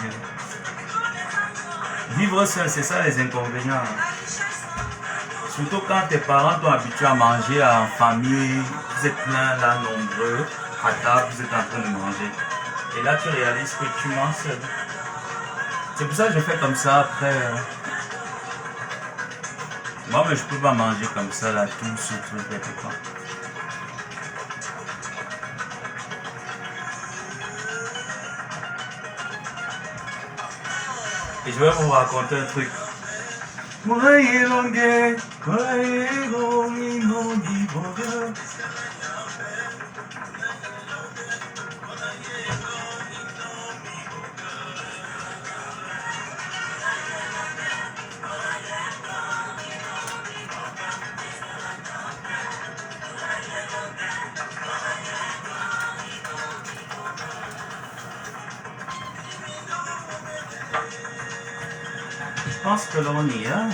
vivre seul, c'est ça les inconvénients. Surtout quand tes parents t'ont habitué à manger en famille, vous êtes plein là, nombreux, à table, vous êtes en train de manger. Et là, tu réalises que tu manges seul. C'est pour ça que je fais comme ça après. Moi, mais je peux pas manger comme ça là, tout ce truc quelque part. Et je vais vous raconter un truc. Je pense que là on y est, hein?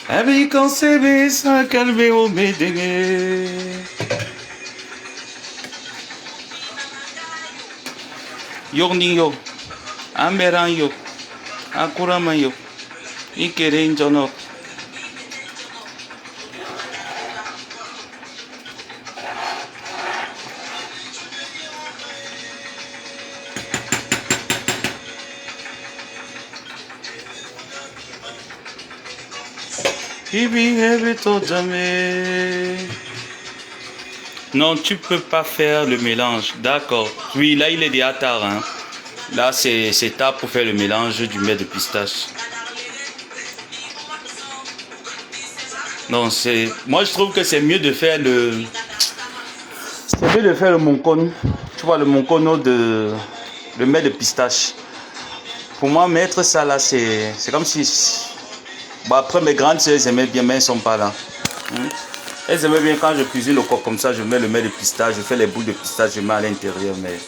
Avec quand c'est ça calmer au médégué. Yorni yo, Ameran yo, Akurama yo, Ikerin jono. Non, tu peux pas faire le mélange. D'accord. Oui, là, il est déjà tard. Hein. Là, c'est tard pour faire le mélange du miel de pistache. Non, c'est... Moi, je trouve que c'est mieux de faire le... C'est mieux de faire le moncono. Tu vois, le moncono de... Le miel de pistache. Pour moi, mettre ça là, c'est comme si... Bon, après, mes grandes sœurs, elles aimaient bien, mais elles ne sont pas là. Elles aimaient bien quand je cuisine le coq comme ça, je mets le miel de pistache, je fais les boules de pistache, je mets à l'intérieur. Mais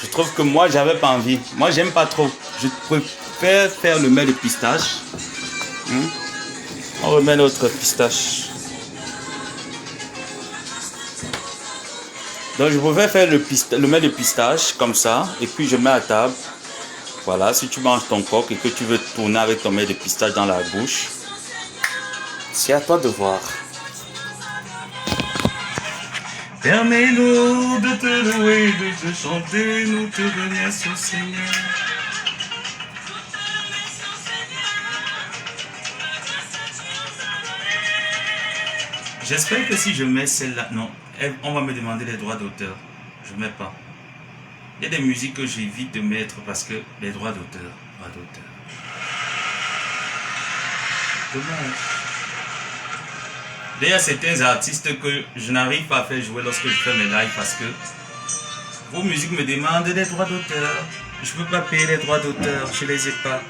je trouve que moi, j'avais pas envie. Moi, j'aime pas trop. Je préfère faire le miel de pistache. On remet notre pistache. Donc, je préfère faire le miel de pistache comme ça, et puis je mets à table. Voilà, si tu manges ton coq et que tu veux tourner avec ton miel de pistache dans la bouche, c'est à toi de voir. Permets-nous de te louer, de te chanter, nous te remercions, Seigneur. J'espère que si je mets celle-là, non, on va me demander les droits d'auteur. Je ne mets pas. Il y a des musiques que j'évite de mettre parce que les droits d'auteur. Dommage. Il y a certains artistes que je n'arrive pas à faire jouer lorsque je fais mes lives parce que vos musiques me demandent des droits d'auteur. Je ne peux pas payer les droits d'auteur, je ne les ai pas.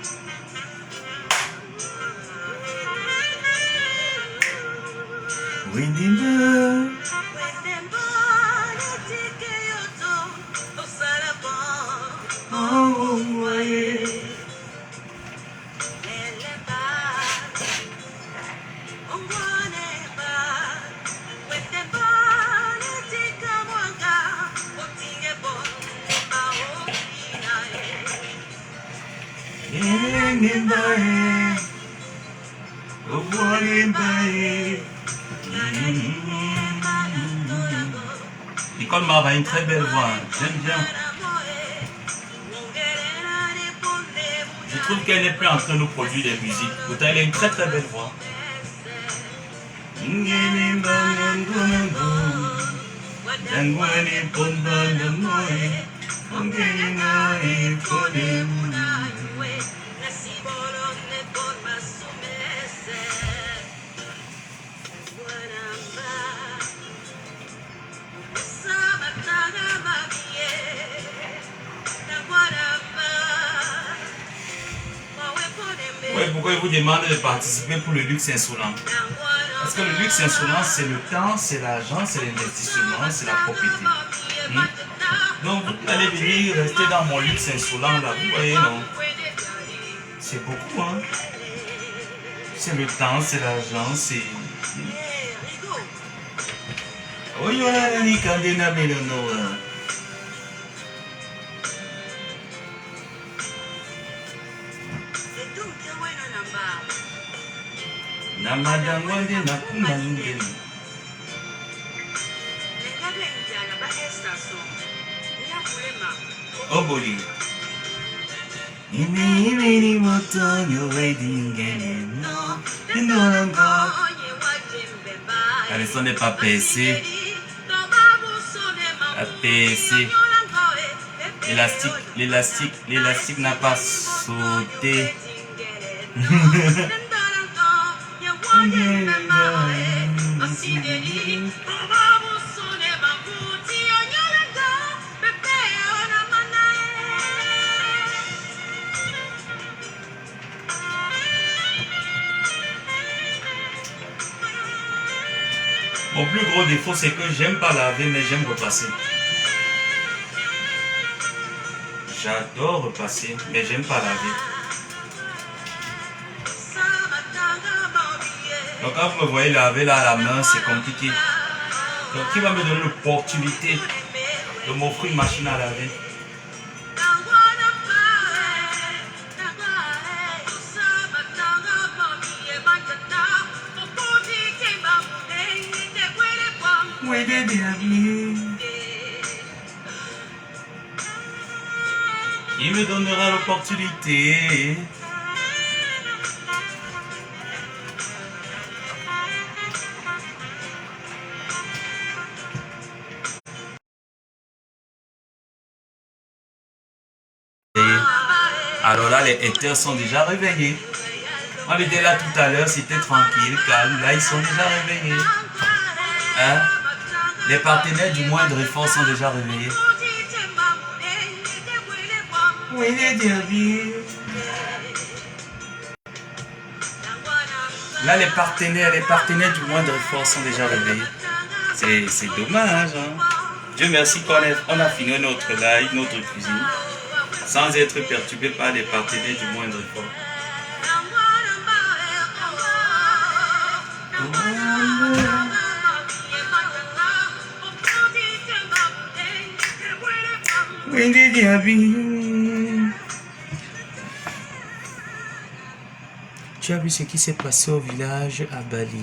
Nicole Mara a une très belle voix, j'aime bien. Je trouve qu'elle n'est plus en train de nous produire des musiques. Pourtant, elle a une très très belle voix. pourquoi il vous demande de participer pour le luxe insolent? Parce que le luxe insolent, c'est le temps, c'est l'argent, c'est l'investissement, c'est la propriété. Donc, vous allez venir rester dans mon luxe insolent là, vous voyez, non? C'est beaucoup, hein? C'est le temps, c'est l'argent, c'est... Oh, il y a la nicandena melono. Namadangwande nakumangeni. Oboli. Imi moto yoedingene no. Le son n'est pas PC. La PC. L'élastique n'a pas sauté. Mon plus gros défaut, c'est que j'aime pas laver, mais j'aime repasser. J'adore repasser, mais j'aime pas laver. Donc quand vous me voyez laver là à la main, c'est compliqué. Donc qui va me donner l'opportunité de m'offrir une machine à laver? Il me donnera l'opportunité. Alors là, les haters sont déjà réveillés. On était là tout à l'heure, c'était tranquille, calme. Là, ils sont déjà réveillés. Hein? Les partenaires du moindre effort sont déjà réveillés. Oui, les diables. Là, les partenaires du moindre effort sont déjà réveillés. C'est dommage. Hein? Dieu merci qu'on a fini notre live, notre cuisine, sans être perturbé par les partenaires du moindre effort. Tu as vu ce qui s'est passé au village à Bali?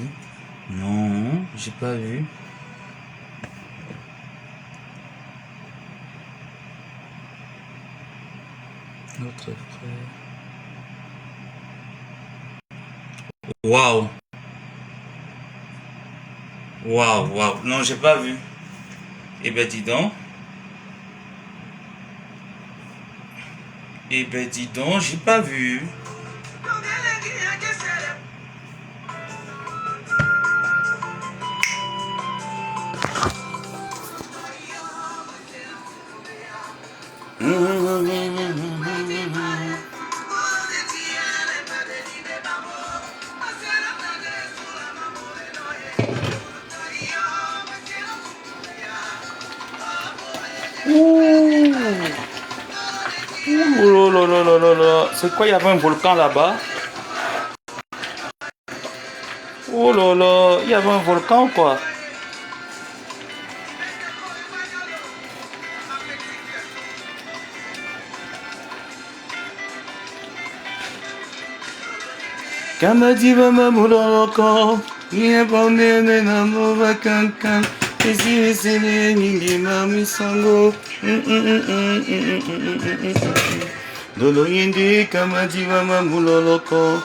Non, j'ai pas vu. Notre frère. Waouh. Waouh, waouh. Non, j'ai pas vu. Eh ben dis donc. Eh ben dis donc, j'ai pas vu. C'est quoi, il y avait un volcan là-bas? Oh là là, il y avait un volcan ou quoi? Kamadiva mamuloko, yabone na mova kankan, esi sele mingi mamisango. Dolo yende kamadiva mamuloko.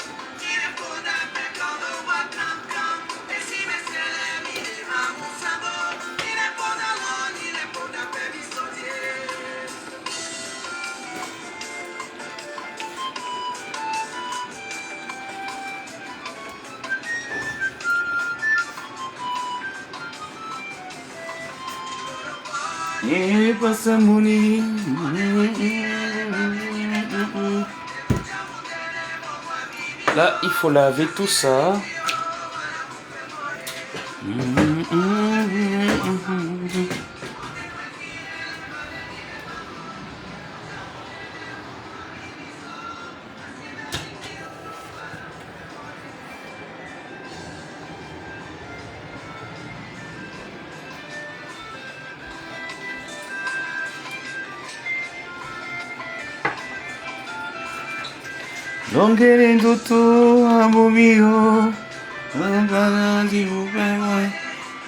E passa muni. Là, il faut laver tout ça.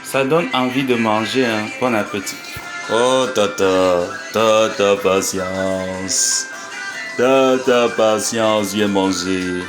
Ça donne envie de manger, hein. Bon appétit. Oh tata, tata patience. Tata patience, viens manger.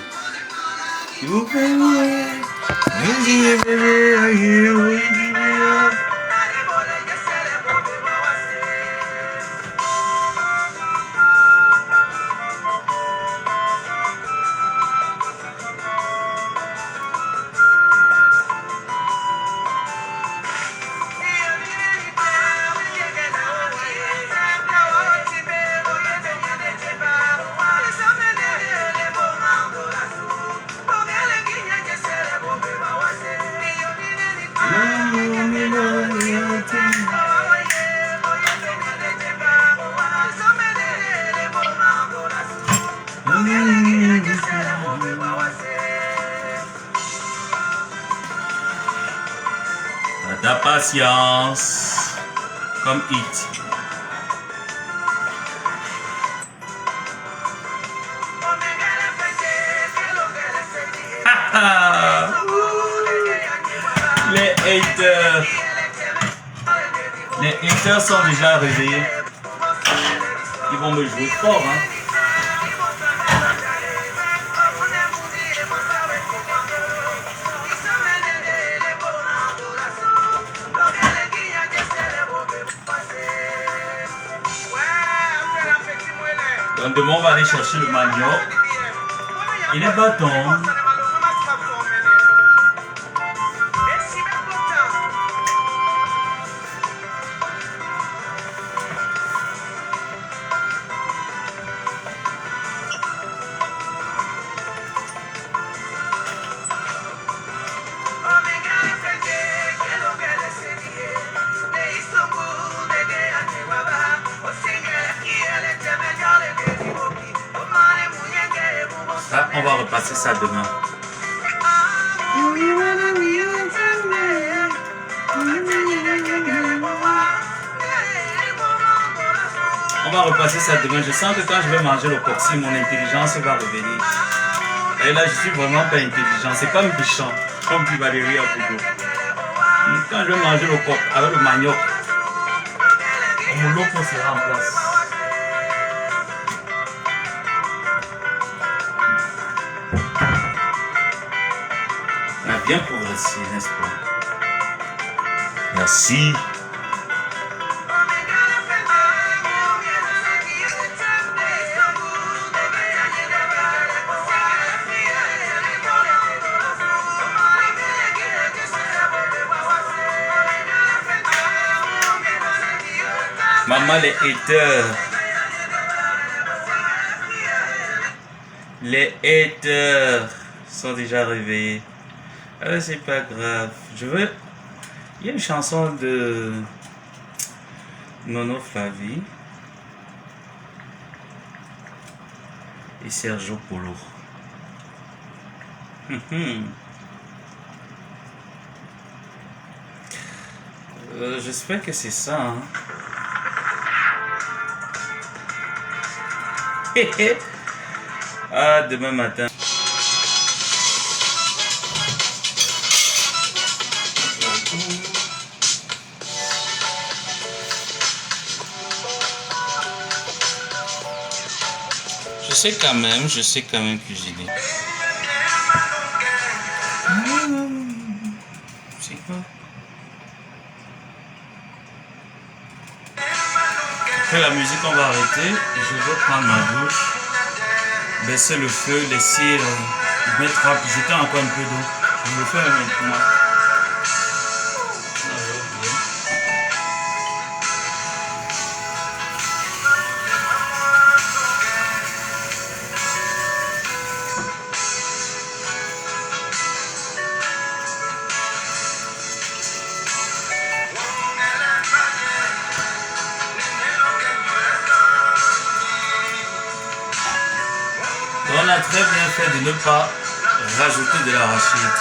Ta patience, comme it. Les haters sont déjà réveillés. Ils vont me jouer fort, hein. Donc demain on va aller chercher le manioc et les bâtons. Ça, on va repasser ça demain. On va repasser ça demain. Je sens que quand je vais manger le coxy, mon intelligence va revenir. Et là, je suis vraiment pas intelligent. C'est pas méchant, comme dit Valérie Apogo. Quand je vais manger le coq avec le manioc, mon loco sera en place. On a bien progressé, n'est-ce pas? Merci. Maman, les haters. Les haters sont déjà réveillés. C'est pas grave. Il y a une chanson de Nono Flavie et Sergio Polo. J'espère que c'est ça. Hein. Ah, demain matin. Je sais quand même cuisiner. C'est quoi? Après la musique, on va arrêter. Je vais prendre ma douche, baisser le feu, laisser mettre à jeter encore un peu d'eau. Je le fais maintenant. fait de ne pas rajouter de l'arachide.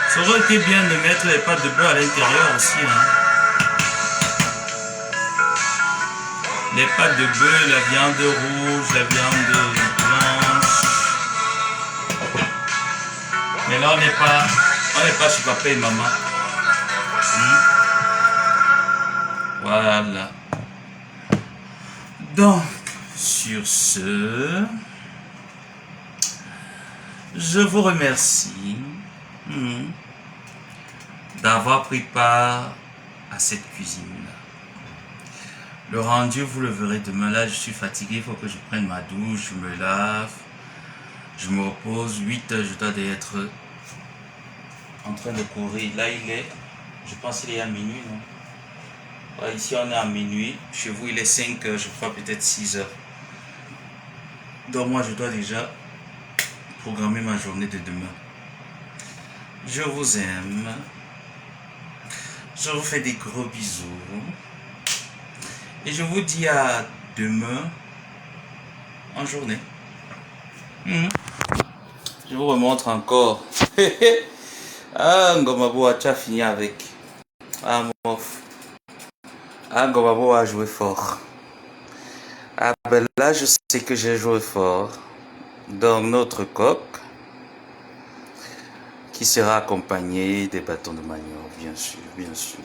Ça aurait été bien de mettre les pâtes de beurre à l'intérieur aussi. Hein. Les pâtes de bœuf, la viande rouge, la viande blanche. Mais là, on n'est pas chez papa et maman. Voilà. Donc, sur ce, je vous remercie d'avoir pris part à cette cuisine. Le rendu, vous le verrez demain. Là, je suis fatigué. Il faut que je prenne ma douche, je me lave, je me repose. 8 heures, je dois être en train de courir. Là, je pense qu'il est à minuit, non? Ouais, ici, on est à minuit. Chez vous, il est 5 heures, je crois, peut-être 6 heures. Donc, moi, je dois déjà programmer ma journée de demain. Je vous aime. Je vous fais des gros bisous. Et je vous dis à demain en journée. Je vous remontre encore. Ah, Ngomabo, tu as fini avec. Ah, mof. Ah, Ngomabo a joué fort. Ah, ben là, je sais que j'ai joué fort. Donc, notre coq, qui sera accompagné des bâtons de manioc, bien sûr, bien sûr.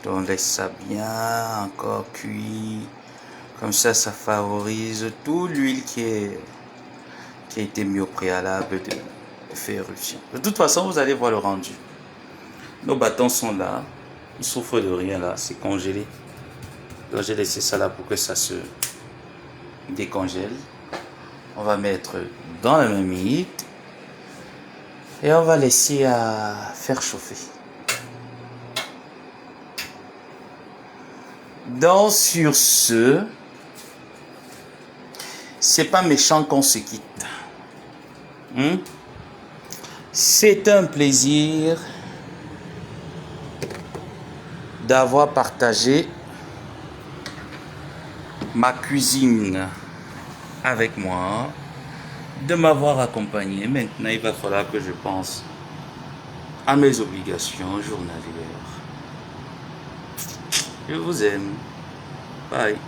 Donc, laisse ça bien encore cuit. Comme ça, ça favorise toute l'huile qui a été mise au préalable de faire éruption. De toute façon, vous allez voir le rendu. Nos bâtons sont là. Ils souffrent de rien là. C'est congelé. Donc, j'ai laissé ça là pour que ça se décongèle. On va mettre dans la marmite. Et on va laisser faire chauffer. Donc, sur ce, c'est pas méchant qu'on se quitte. C'est un plaisir d'avoir partagé ma cuisine avec moi, de m'avoir accompagné. Maintenant, il va falloir que je pense à mes obligations journalières. Je vous aime. Bye.